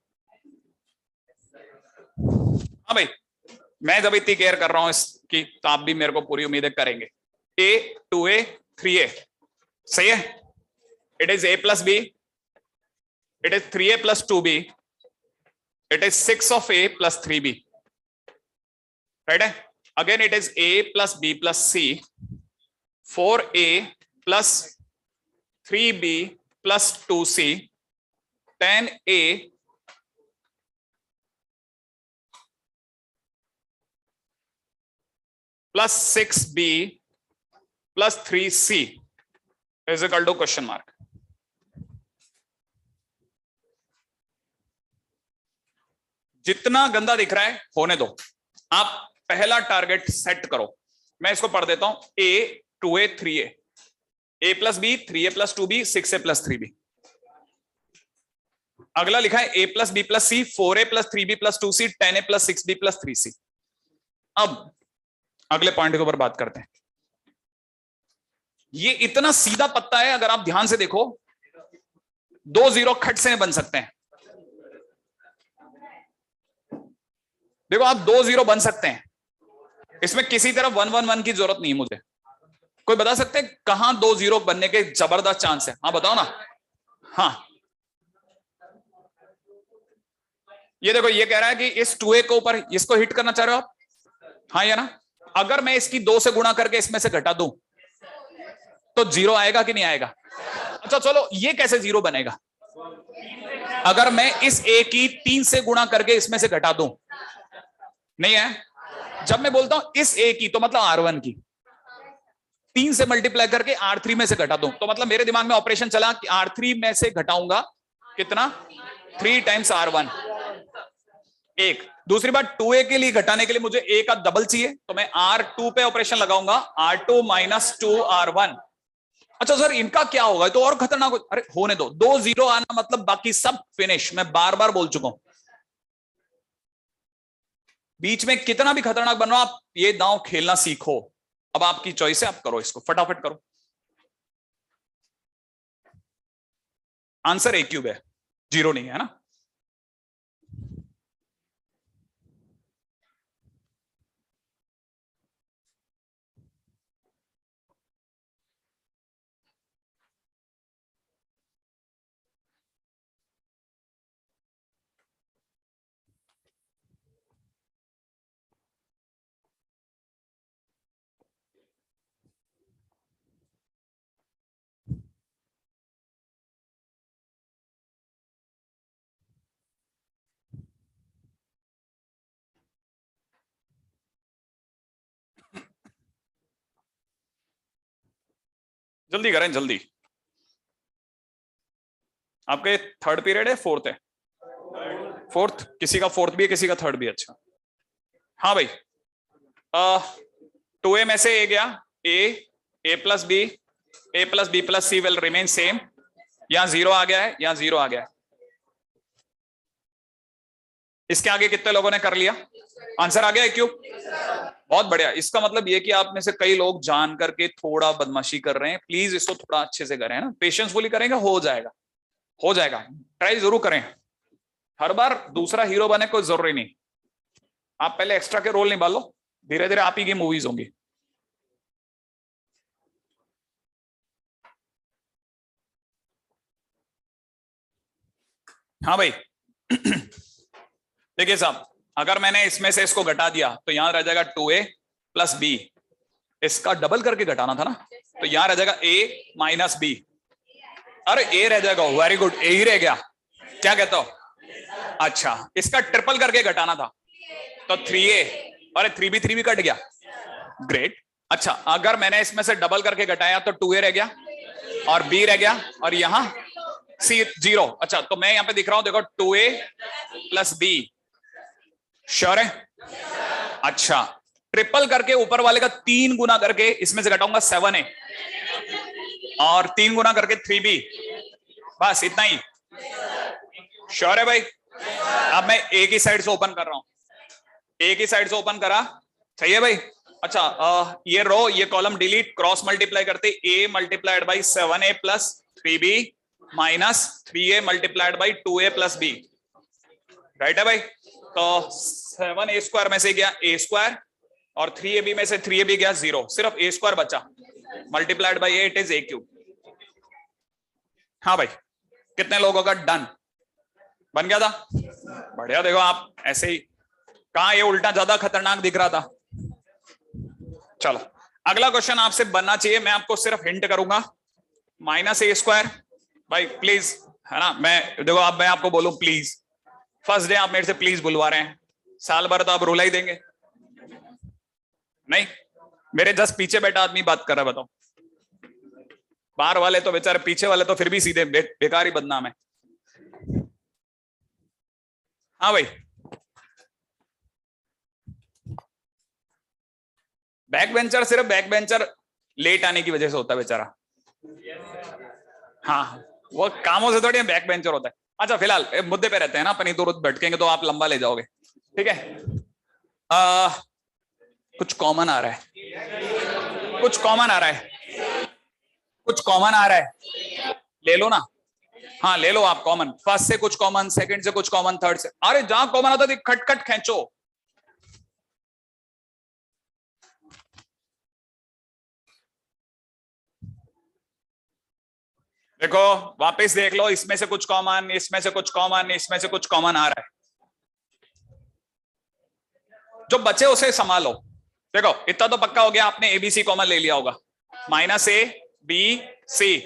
हाँ भाई, मैं जब इतनी केयर कर रहा हूं इसकी तो आप भी मेरे को पूरी उम्मीदें करेंगे। a 2a 3a, सही है? It is a plus b, it is 3a plus 2b, it is 6 of a plus 3b, right है? Again it is a plus b plus c, 4a plus 3b plus 2c, 10a plus 6b plus 3c is equal to question mark. जितना गंदा दिख रहा है होने दो, आप पहला टारगेट सेट करो। मैं इसको पढ़ देता हूं, a 2a 3a, a plus B 3a plus 2b 6a plus 3b। अगला लिखा है a plus B plus C 4a plus 3b plus 2c 10a plus 6b plus 3c। अब अगले पॉइंट के ऊपर बात करते हैं। ये इतना सीधा पत्ता है, अगर आप ध्यान से देखो 2 0 खट से बन सकते हैं। देखो आप 2 0 बन सकते हैं, इसमें किसी तरफ 1 1 1 की जरूरत नहीं है। मुझे कोई बता सकते हैं कहां 2 0 बनने के जबरदस्त चांस है? हाँ बताओ ना। हाँ, ये देखो, ये कह रहा है कि इस 2a के ऊपर इसको हिट करना चाह रहे हो आप, हाँ या ना? अगर मैं इसकी 2 से गुणा करके इसमें से घटा दूं तो 0 आएगा कि नहीं आएगा? अच्छा चलो, ये कैसे 0 बनेगा? अगर मैं इस a की 3 से गुणा करके इसमें से घटा दूं, नहीं है? जब मैं बोलता हूं इस a की तो मतलब R1 की 3 से मल्टीप्लाई करके R3 में से घटा दूं, तो मतलब मेरे दिमाग में ऑपरेशन चला कि R3 में से घटाऊंगा कितना? 3 टाइम्स R1। एक दूसरी बात, 2a के लिए घटाने के लिए मुझे a का डबल चाहिए, तो मैं R2 पे ऑपरेशन लगाऊंगा, R2 माइनस 2R1। अच्छा सर, इनका क्या होगा? तो और खतरनाक हो। अरे होने दो, 2 0 आना मतलब बाकी सब फिनिश। मैं बार बार बोल चुका हूं, बीच में कितना भी खतरनाक बनो, आप ये दांव खेलना सीखो। अब आपकी चॉइस है, आप करो इसको, फटाफट करो। आंसर a क्यूब है, 0 नहीं है ना? जल्दी करें, जल्दी। आपके थर्ड पीरियड है, फोर्थ है? फोर्थ, किसी का फोर्थ भी है, किसी का थर्ड भी। अच्छा हाँ भाई, 2a में से a गया, a plus B, a plus B plus C will remain same. यहां 0 आ गया है, यहां 0 आ गया है। इसके आगे कितने लोगों ने कर लिया? आंसर आ गया है क्यों? बहुत बढ़िया। इसका मतलब ये कि आप में से कई लोग जान करके थोड़ा बदमाशी कर रहे हैं। प्लीज इसको थोड़ा अच्छे से करें ना, पेशेंसफुली करेंगे, हो जाएगा, हो जाएगा। ट्राई जरूर करें, हर बार दूसरा हीरो बने कोई जरूरी नहीं। आप पहले एक्स्ट्रा के रोल निभालो, धीरे धीरे आप ही की मूवीज होंगी। हाँ भाई देखिए साहब, अगर मैंने इसमें से इसको घटा दिया तो यहां रह जाएगा 2a प्लस बी, इसका डबल करके घटाना था ना, तो यहां रह जाएगा a माइनस बी। अरे a रह जाएगा, वेरी गुड, a ही रह गया, क्या कहते हो? अच्छा, इसका ट्रिपल करके घटाना था तो 3a, अरे 3b कट गया, ग्रेट। अच्छा, अगर मैंने इसमें से डबल करके घटाया तो 2a रह गया और b रह गया और यहां c 0। अच्छा, तो मैं यहां पे दिख रहा हूं, देखो 2a प्लस b, श्योर है? अच्छा, ट्रिपल करके ऊपर वाले का 3 गुना करके इसमें से घटाऊंगा 7a और 3 गुना करके 3b, बस इतना ही, श्योर है भाई? अब मैं एक ही साइड से ओपन कर रहा हूं, एक ही साइड से ओपन करा, सही है भाई? अच्छा, ये रो ये कॉलम डिलीट, क्रॉस मल्टीप्लाई करते a multiplied by 7a plus 3b minus 3a multiplied by 2a plus b, right है भाई? तो 7a स्क्वायर में से गया a स्क्वायर और 3ab में से 3ab गया 0, सिर्फ a स्क्वायर बचा, multiplied by a, it is a cube. हाँ भाई, कितने लोगों का डन बन गया था? बढ़िया, देखो आप ऐसे ही, कहा ये उल्टा ज्यादा खतरनाक दिख रहा था। चलो अगला क्वेश्चन आपसे बनना चाहिए, मैं आपको सिर्फ हिंट करूंगा, माइनस a स्क्वायर, भाई प्लीज, है ना? मैं देखो, अब मैं आपको बोलूं प्लीज, फर्स्ट डे आप मेरे से प्लीज बुलवा रहे हैं, साल भर तो आप रुला ही देंगे नहीं? मेरे जस्ट पीछे बैठा आदमी बात कर रहा है, बताओ। बाहर वाले तो बेचारे, पीछे वाले तो फिर भी सीधे बेकार ही बदनाम है। हाँ भाई, बैक बेंचर सिर्फ बैक बेंचर लेट आने की वजह से होता है बेचारा, हाँ वो कामों से थोड़ी बैक बेंचर होता है। अच्छा, फिलहाल मुद्दे पे रहते हैं ना, अपन इधर उधर भटकेंगे तो आप लंबा ले जाओगे, ठीक है? कुछ कॉमन आ रहा है, कुछ कॉमन आ रहा है, कुछ कॉमन आ रहा है, ले लो ना। हाँ ले लो आप कॉमन, फर्स्ट से कुछ कॉमन, सेकंड से कुछ कॉमन, थर्ड से, अरे जहां कॉमन आता है खट खट खींचो। देखो वापस देख लो, इसमें से कुछ कॉमन, इसमें से कुछ कॉमन, इसमें से कुछ कॉमन आ रहा है, जो बचे उसे संभालो। देखो इतना तो पक्का हो गया, आपने एबीसी कॉमन ले लिया होगा, माइनस ए बी सी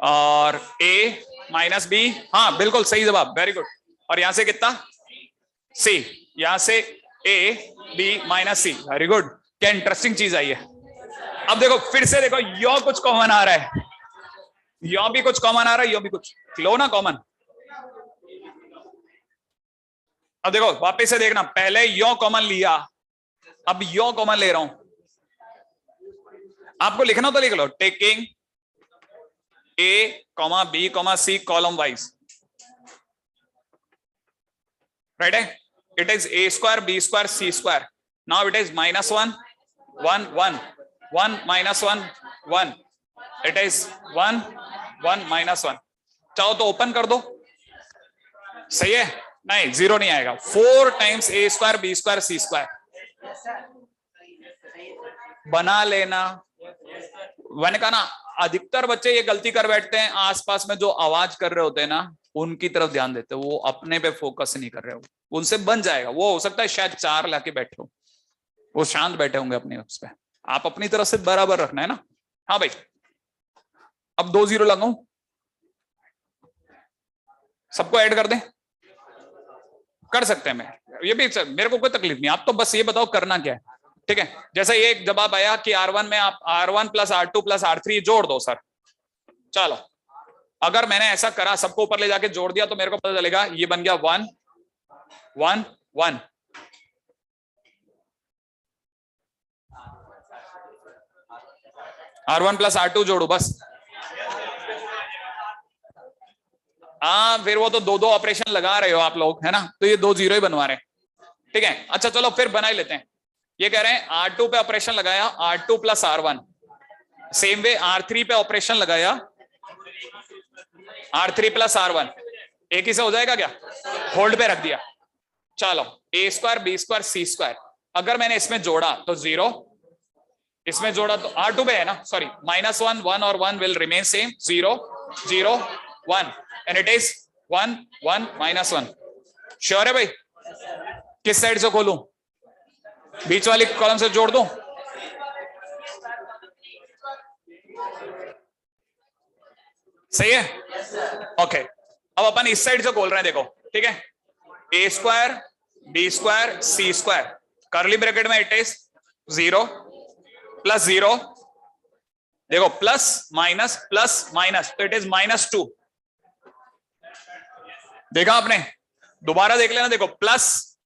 और ए माइनस बी, हाँ बिल्कुल सही जवाब, वेरी गुड। और यहां से कितना? सी, यहां से A B minus C, very good. क्या इंटरेस्टिंग चीज आई है। अब देखो फिर से देखो, यो कुछ कॉमन आ रहा है, यो भी कुछ कॉमन आ रहा है, यो भी कुछ, लो ना कॉमन। अब देखो वापस से देखना, पहले यो कॉमन लिया, अब यो कॉमन ले रहा हूं, आपको लिखना तो लिख लो, taking a comma b comma c column wise, right है? It is a square B square C square, now it is minus 1 1 1 1 minus 1 1, it is 1 1 minus 1। चाहो तो ओपन कर दो, सही है? नहीं, जीरो नहीं आएगा, 4 times A square B square C square, बना लेना। मैंने कहा ना, अधिकतर बच्चे ये गलती कर बैठते हैं, आसपास में जो आवाज कर रहे होते हैं ना उनकी तरफ ध्यान देते हैं, वो अपने पे फोकस नहीं कर रहे हो, उनसे बन जाएगा। वो हो सकता है शायद 4 लाके बैठे हो, वो शांत बैठे होंगे अपने उस पे, आप अपनी तरफ से बराबर रखना है ना। हाँ भाई, अब 2 0 लगाऊं, सबको ऐड कर दें? कर सकते हैं, मैं ये भी, मेरे को कोई तकलीफ नहीं, आप तो बस ये बताओ करना क्या है, ठीक है? जैसे ये जवाब आया कि R1 में आप R1 plus R2 plus R3 जोड़ दो सर, चलो अगर मैंने ऐसा करा, सबको ऊपर ले जाके जोड़ दिया, तो मेरे को पता चलेगा ये बन गया 1 1 1, R1 प्लस R2 जोड़ो बस। हाँ फिर वो तो 2 ऑपरेशन लगा रहे हो आप लोग, है ना? तो ये 2 0 ही बनवा रहे हैं, ठीक है? अच्छा चलो फिर बना ही लेते हैं। ये कह रहे हैं R2 पे ऑपरेशन लगाया, R2 plus R1, same way R3 पे ऑपरेशन लगाया, R3 प्लस R1, एक ही से हो जाएगा क्या? होल्ड पे रख दिया। चलो ए स्क्वायर बी स्क्वायर सी स्क्वायर, अगर मैंने इसमें जोड़ा तो 0, इसमें जोड़ा तो R2 पे है ना, सॉरी, -1 1 और 1 will remain same, 0 0 1 and it is 1 1 -1। Sure है भाई? किस साइड से खोलूं? बीच वाली कॉलम से जोड़ दूं? सही है? ओके, अब अपन इस साइड से खोल रहे हैं, देखो ठीक है। ए स्क्वायर बी स्क्वायर सी स्क्वायर, कर्ली ब्रैकेट में इट इज 0 प्लस 0, देखो प्लस माइनस, तो इट इज -2। देखा आपने? दोबारा देख लेना, देखो प्लस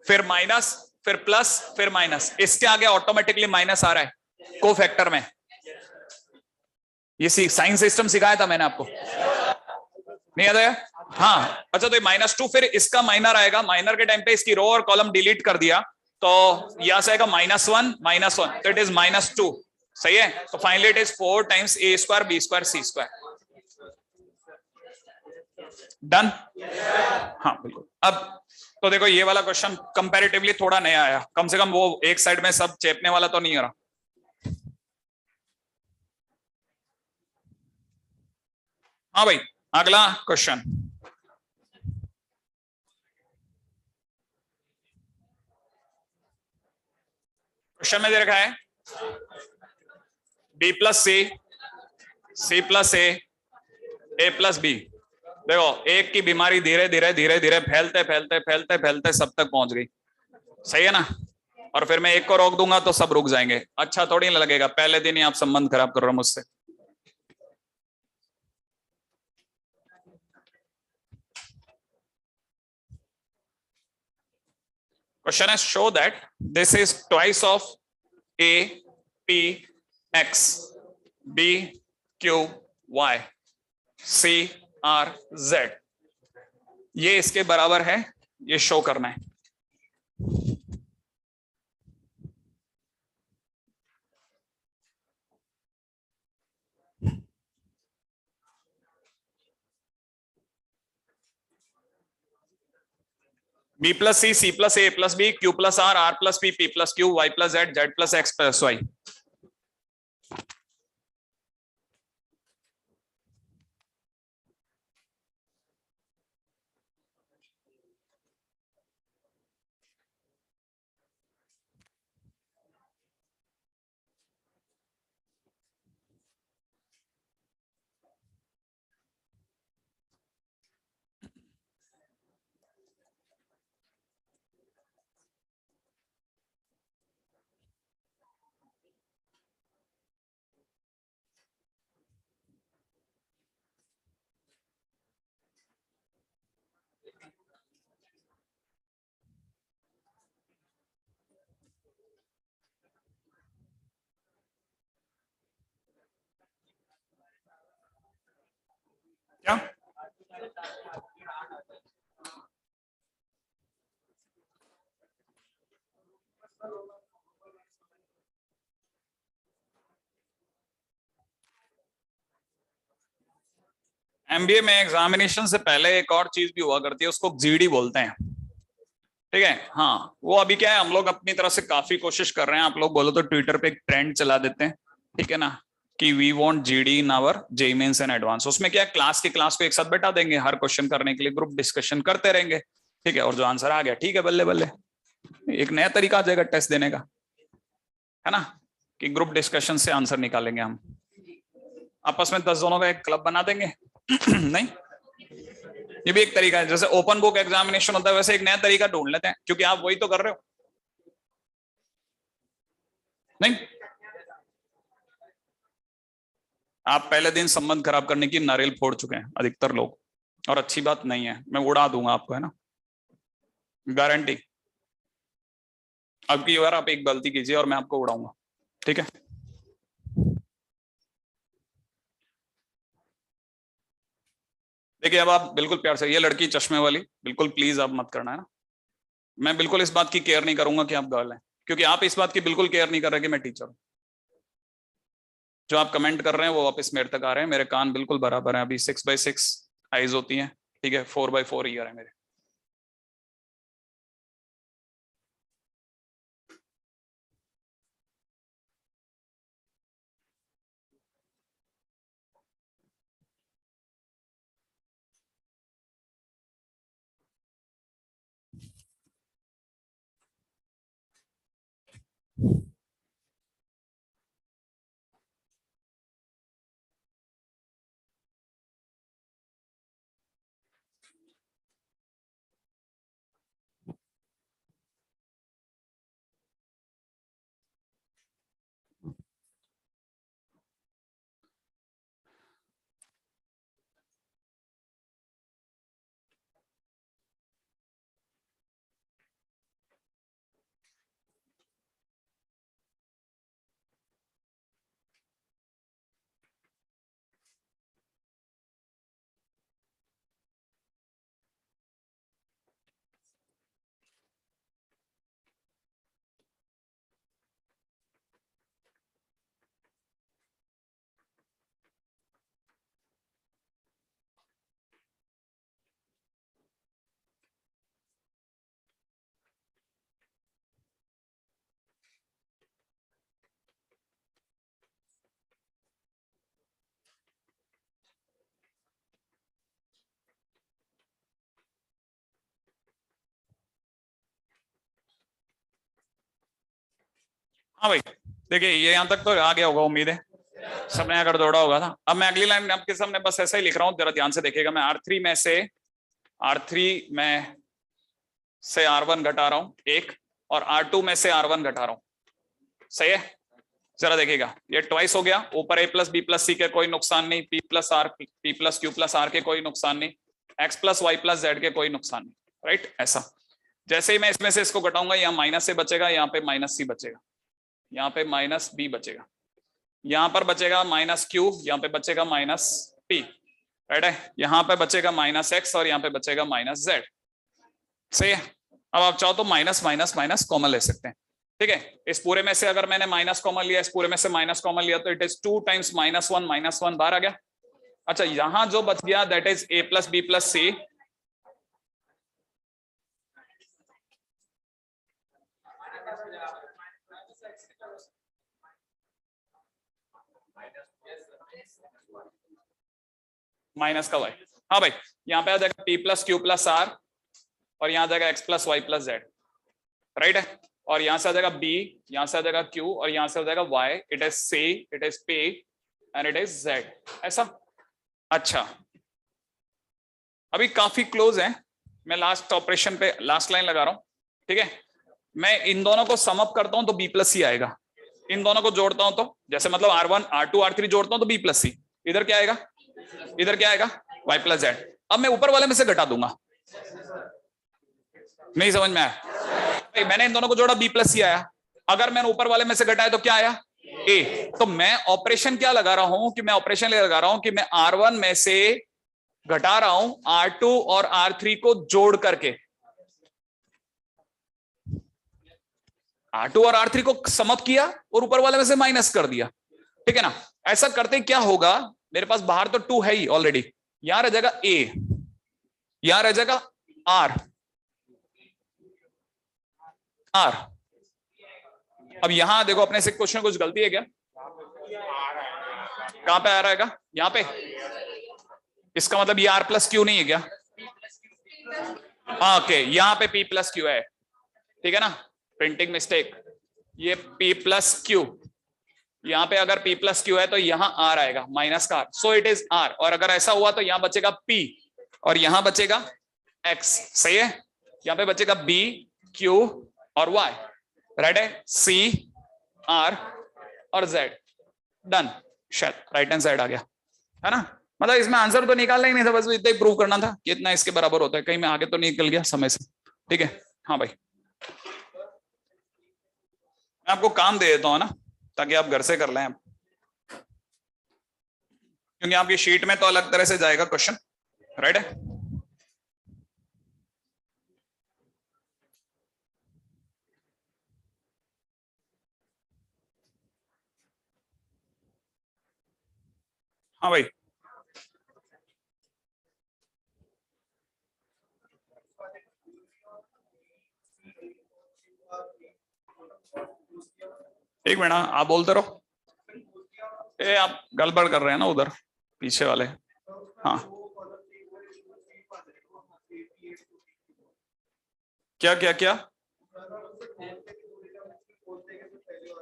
फिर माइनस फिर प्लस फिर माइनस, इसके आगे ऑटोमेटिकली माइनस आ रहा है को फैक्टर में। ये साइन सिस्टम सिखाया था मैंने आपको, नहीं याद है? हाँ अच्छा, तो -2 फिर इसका माइनर आएगा, माइनर के टाइम पे इसकी रो और कॉलम डिलीट कर दिया, तो यहां से आएगा -1 तो इट इज -2। सही है? तो finally it is 4 times A square B square C square. Done? हाँ बिल्कुल। अब तो देखो ये वाला क्वेश्चन कंपैरेटिवली थोड़ा नया आया, कम से कम वो एक साइड में सब चेपने वाला तो नहीं हो रहा। हाँ भाई, अगला क्वेश्चन। क्वेश्चन में दे रखा है b plus C plus A plus B. देखो एक की बीमारी धीरे धीरे फैलते फैलते फैलते फैलते सब तक पहुंच गई। सही है ना? और फिर मैं एक को रोक दूंगा तो सब रुक जाएंगे। अच्छा थोड़ी ना लगेगा, पहले दिन ही आप संबंध खराब कर रहे हो मुझसे। क्वेश्चन है show that this is twice of A P X B Q Y C R Z, ये इसके बराबर है, ये शो करना है। B plus C plus A plus B Q plus R plus P plus Q Y plus Z plus X plus Y. क्या? MBA में examination से पहले एक और चीज भी हुआ करती है, उसको जीडी बोलते हैं। ठीक है? हाँ, वो अभी क्या है, हम लोग अपनी तरफ से काफी कोशिश कर रहे हैं। आप लोग बोलो तो ट्विटर पे एक ट्रेंड चला देते हैं, ठीक है ना, कि we want GD in our JEE Mains and advance. उसमें क्या है, क्लास के क्लास को एक साथ बैठा देंगे, हर क्वेश्चन करने के लिए ग्रुप डिस्कशन करते रहेंगे। ठीक है? और जो आंसर आ गया ठीक है, बल्ले बल्ले, एक नया तरीका आ जाएगा टेस्ट देने का, है ना, कि ग्रुप डिस्कशन से आंसर निकालेंगे हम। आपस में 10 जनों का एक क्लब बना देंगे। नहीं, ये भी एक तरीका है। जैसे ओपन बुक एग्जामिनेशन होता है, वैसे एक नया तरीका ढूंढ लेते हैं, क्योंकि आप वही तो कर रहे हो। नहीं, आप पहले दिन संबंध खराब करने की नारियल फोड़ चुके हैं अधिकतर लोग, और अच्छी बात नहीं है। मैं उड़ा दूंगा आपको, है ना, गारंटी। अब की बार आप एक गलती कीजिए और मैं आपको उड़ाऊंगा, ठीक है? देखिए अब आप बिल्कुल प्यार से, ये लड़की चश्मे वाली, बिल्कुल प्लीज आप मत करना, है ना। मैं बिल्कुल इस बात की केयर नहीं करूंगा कि आप गर्ल हैं, क्योंकि आप इस बात की बिल्कुल केयर नहीं कर रहे कि मैं टीचर हूं। जो आप कमेंट कर रहे हैं वो वापस मेरे तक आ रहे हैं। मेरे कान बिल्कुल बराबर हैं, अभी 6x6 आईज होती हैं, ठीक है, 4x4 ईयर है मेरे। हाँ भाई देखिए ये यहां तक तो आ गया होगा, उम्मीद है सबने अगर दौड़ा होगा था। अब मैं अगली लाइन आपके सामने बस ऐसा ही लिख रहा हूँ, जरा ध्यान से देखिएगा। मैं R3 में से R1 घटा रहा हूँ एक, और R2 में से R1 घटा रहा हूँ, सही है। जरा देखिएगा ये ट्वाइस हो गया, ऊपर A plus B plus C के कोई नुकसान नहीं, P plus R P plus Q plus R के कोई नुकसान नहीं, X plus Y plus Z के कोई नुकसान नहीं, राइट। ऐसा जैसे ही मैं इसमें से इसको घटाऊंगा, यहाँ माइनस से बचेगा, यहाँ पे माइनस सी बचेगा, यहाँ पे माइनस बी बचेगा, यहाँ पर बचेगा माइनस क्यू, यहाँ पे बचेगा माइनस पी, राइट है। यहाँ पे बचेगा माइनस एक्स और यहाँ पे बचेगा माइनस जेड, सही है। अब आप चाहो तो माइनस माइनस माइनस कॉमन ले सकते हैं, ठीक है। इस पूरे में से अगर मैंने माइनस कॉमन लिया, इस पूरे में से माइनस कॉमन लिया, तो इट इज 2 टाइम्स -1 बाहर आ गया। अच्छा यहां जो बच गया that is A plus B plus C, minus का वाई। हाँ भाई यहाँ पे आ जाएगा P plus Q plus R, और यहाँ आ जाएगा X plus Y plus Z, right है। और यहां से आ जाएगा B, यहां से आ जाएगा Q, और यहां से आ जाएगा Y, it is C, it is P and it is Z, ऐसा। अच्छा अभी काफी क्लोज है, मैं लास्ट ऑपरेशन पे लास्ट लाइन लगा रहा हूं, ठीक है। मैं इन दोनों को सम अप करता हूं तो B प्लस सी आएगा, इन दोनों को जोड़ता हूं तो जैसे मतलब R1 R2 R3 जोड़ता हूं तो B प्लस सी, इधर क्या आएगा, इधर क्या आएगा Y प्लस जेड। अब मैं ऊपर वाले में से घटा दूंगा, नहीं समझ में आया। मैंने इन दोनों को जोड़ा B प्लस सी आया, अगर मैंने ऊपर वाले में से घटाया तो क्या आया A। तो मैं ऑपरेशन क्या लगा रहा हूं कि मैं ऑपरेशन लगा रहा हूं कि मैं R1 में से घटा रहा हूं R2 और R3 को जोड़ करके, R2 और R3 को समअप किया और ऊपर वाले में से माइनस कर दिया, ठीक है ना। ऐसा करते क्या होगा, मेरे पास बाहर तो 2 है ही ऑलरेडी, यहां रह जाएगा A, यहां रह जाएगा R। अब यहां देखो अपने से कुछ ना कुछ गलती है क्या, कहां पे आ रहेगा, यहां पे। इसका मतलब ये R प्लस क्यू नहीं है क्या, ओके यहां पे P प्लस क्यू है, ठीक है ना, प्रिंटिंग मिस्टेक, ये P प्लस क्यू, यहां पे अगर P प्लस क्यू है तो यहां R आएगा माइनस का R, so it is R। और अगर ऐसा हुआ तो यहां बचेगा P और यहां बचेगा X, सही है। यहां पे बचेगा B Q और Y, राइट है, C R और Z, डन। शायद राइट हैंड साइड आ गया है ना, मतलब इसमें आंसर तो निकालना ही नहीं था, बस इतना ही प्रूव करना था कि इतना इसके बराबर होता है, कहीं मैं आगे तो नहीं निकल गया समय से, ठीक है। हाँ भाई मैं आपको काम दे देता हूँ ना, ताकि आप घर से कर लें, क्योंकि आपकी शीट में तो अलग तरह से जाएगा क्वेश्चन, राइट है। हाँ भाई एक मिनट आप बोलते रहो, ए आप गड़बड़ कर रहे हैं ना उधर पीछे वाले। हाँ क्या क्या क्या,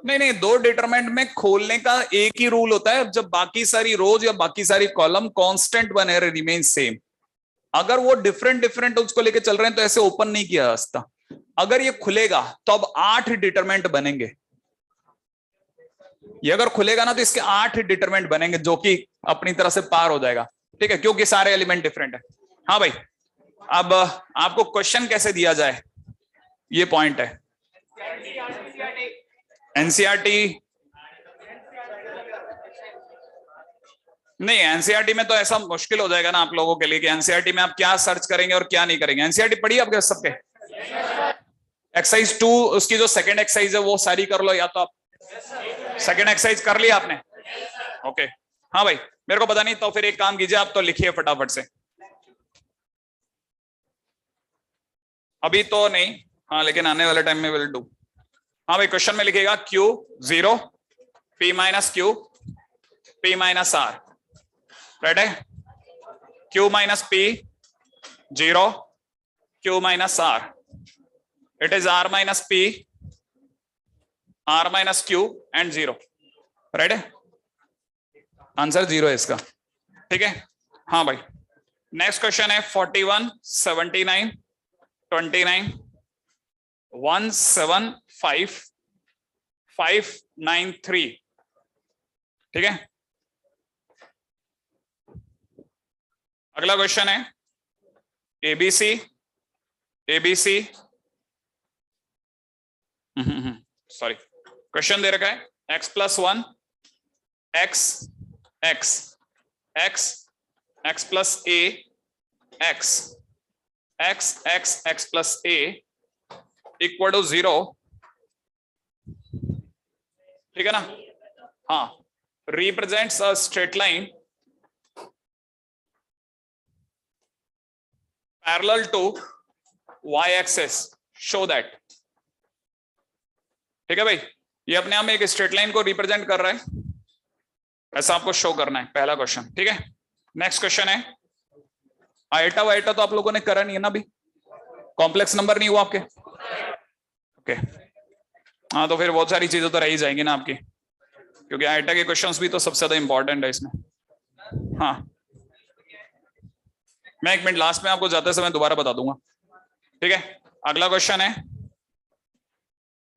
नहीं नहीं, दो डिटरमिनेंट में खोलने का एक ही रूल होता है, जब बाकी सारी रोज या बाकी सारी कॉलम कांस्टेंट बने रहे, रिमेन सेम। अगर वो डिफरेंट डिफरेंट उसको लेके चल रहे हैं तो ऐसे ओपन नहीं किया जा सकता। अगर ये खुलेगा तो अब 8 डिटरमिनेंट बनेंगे, ये अगर खुलेगा ना तो इसके 8 डिटरमिनेंट बनेंगे, जो कि अपनी तरह से पार हो जाएगा, ठीक है, क्योंकि सारे एलिमेंट डिफरेंट है। हाँ भाई अब आपको क्वेश्चन कैसे दिया जाए ये पॉइंट है। एनसीईआरटी नहीं, एनसीईआरटी में तो ऐसा मुश्किल हो जाएगा ना आप लोगों के लिए कि एनसीईआरटी में आप क्या सर्च करेंगे और क्या नहीं करेंगे। एनसीईआरटी पढ़ी आपके सबके, एक्सरसाइज 2 उसकी जो सेकंड एक्सरसाइज है वो सारी कर लो, या तो आप सेकंड एक्सरसाइज कर लिया आपने, ओके। हाँ भाई मेरे को पता नहीं, तो फिर एक काम कीजिए आप तो लिखिए फटाफट से, अभी तो नहीं, हाँ लेकिन आने वाले टाइम में विल डू। हाँ भाई क्वेश्चन में लिखिएगा Q 0 P minus Q P minus R, right है, Q minus P 0 Q minus R, it is R minus P r minus Q and 0, right है, आंसर 0 है इसका, ठीक है। हाँ भाई, नेक्स्ट क्वेश्चन है 41, 79, 29, 175, 593, ठीक है। अगला क्वेश्चन है एबीसी, एबीसी, सॉरी, क्वेश्चन दे रखा है x plus 1, x, x, x, x plus a, x, x, x, x plus a इक्वल टू 0, ठीक है ना। हाँ, represents a straight line parallel to y axis, show that, ठीक है भाई। ये अपने आप में एक स्ट्रेट लाइन को रिप्रेजेंट कर रहा है, ऐसा आपको शो करना है, पहला क्वेश्चन, ठीक है। नेक्स्ट क्वेश्चन है आयटा वायटा तो आप लोगों ने करा नहीं है ना अभी, कॉम्प्लेक्स नंबर नहीं हुआ आपके, ओके। हाँ, तो फिर बहुत सारी चीजें तो रह ही जाएंगी ना आपकी, क्योंकि आयटा के क्वेश्चंस भी तो सबसे ज्यादा इंपॉर्टेंट है इसमें। हाँ, मैं 1 मिनट लास्ट में आपको जाते समय दोबारा बता दूंगा, ठीक है। अगला क्वेश्चन है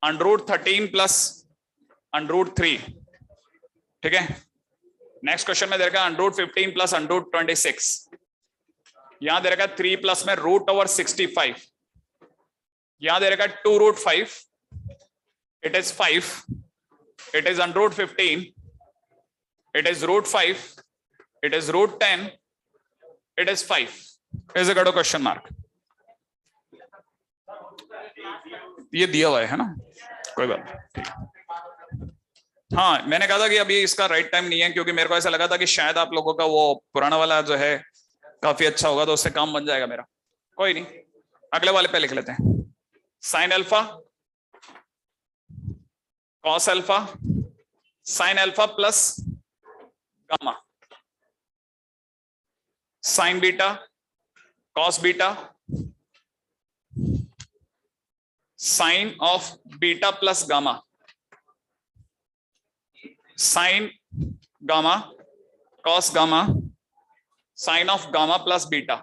√13 प्लस √3, ठीक है। नेक्स्ट क्वेश्चन में दे रखा है √15 प्लस √26, यहां दे रखा है 3 प्लस में √65, यहां दे रखा है 2√5, it is 5, it is √15, it is √5, it is √10, it is 5, is a question mark। ये दिया हुआ है ना, कोई बात नहीं, ठीक है। हाँ, मैंने कहा था कि अभी इसका राइट टाइम नहीं है, क्योंकि मेरे को ऐसा लगा था कि शायद आप लोगों का वो पुराना वाला जो है काफी अच्छा होगा, तो उससे काम बन जाएगा मेरा, कोई नहीं। अगले वाले पे लिख लेते हैं, sine alpha, cos alpha, sine alpha plus gamma, sine beta, cos beta, sine of beta plus gamma, sine gamma, cos gamma, sine of gamma plus beta,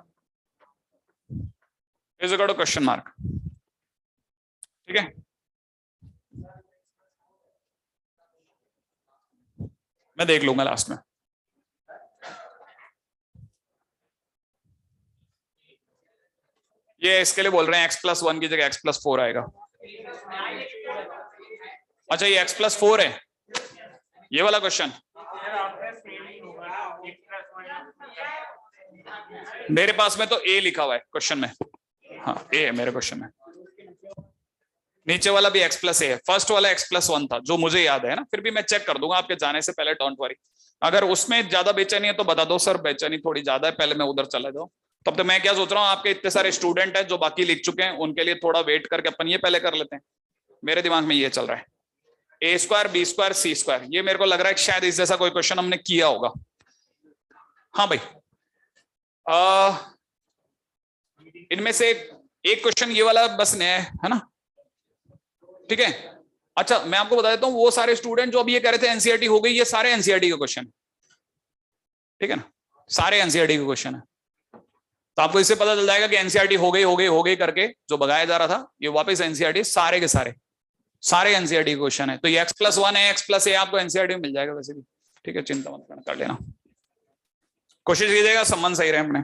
is equal to question mark, ठीक है। मैं देख लूंगा last में। ये इसके लिए बोल रहे हैं x प्लस 1 की जगह x प्लस 4 आएगा। अच्छा, ये x प्लस 4 है ये वाला क्वेश्चन, मेरे पास में तो a लिखा हुआ है क्वेश्चन में, हाँ a है मेरे क्वेश्चन में, नीचे वाला भी x प्लस a है, फर्स्ट वाला x प्लस 1 था जो मुझे याद है ना, फिर भी मैं चेक कर दूंगा आपके जाने से पहले, डोंट वरी। अगर उसमें ज्यादा बेचैनी है तो बता दो सर, बेचैनी थोड़ी ज्यादा है, पहले मैं उधर चला जाऊं। तब तो मैं क्या सोच रहा हूँ, आपके इतने सारे स्टूडेंट हैं जो बाकी लिख चुके हैं, उनके लिए थोड़ा वेट करके अपन ये पहले कर लेते हैं। मेरे दिमाग में ये चल रहा है, a square B square C square, ये मेरे को लग रहा है कि शायद इस जैसा कोई क्वेश्चन हमने किया होगा। हाँ भाई, इनमें से एक क्वेश्चन ये वाला बस नया है ना, ठीक है। अच्छा, मैं आपको बता देता हूँ, वो सारे स्टूडेंट जो अभी ये कह रहे थे एनसीईआरटी हो गई, ये सारे एनसीईआरटी के क्वेश्चन, ठीक है ना, सारे एनसीईआरटी के क्वेश्चन है। तो आपको इससे पता चल जाएगा कि एनसीईआरटी हो गई करके जो भगाया जा रहा था, ये वापस एनसीईआरटी, सारे के सारे एनसीईआरटी के क्वेश्चन है। तो ये x प्लस 1 है, x प्लस a आपको एनसीईआरटी में मिल जाएगा वैसे भी, ठीक है, चिंता मत करना, कर लेना, कोशिश कीजिएगा संबंध सही रहे अपने।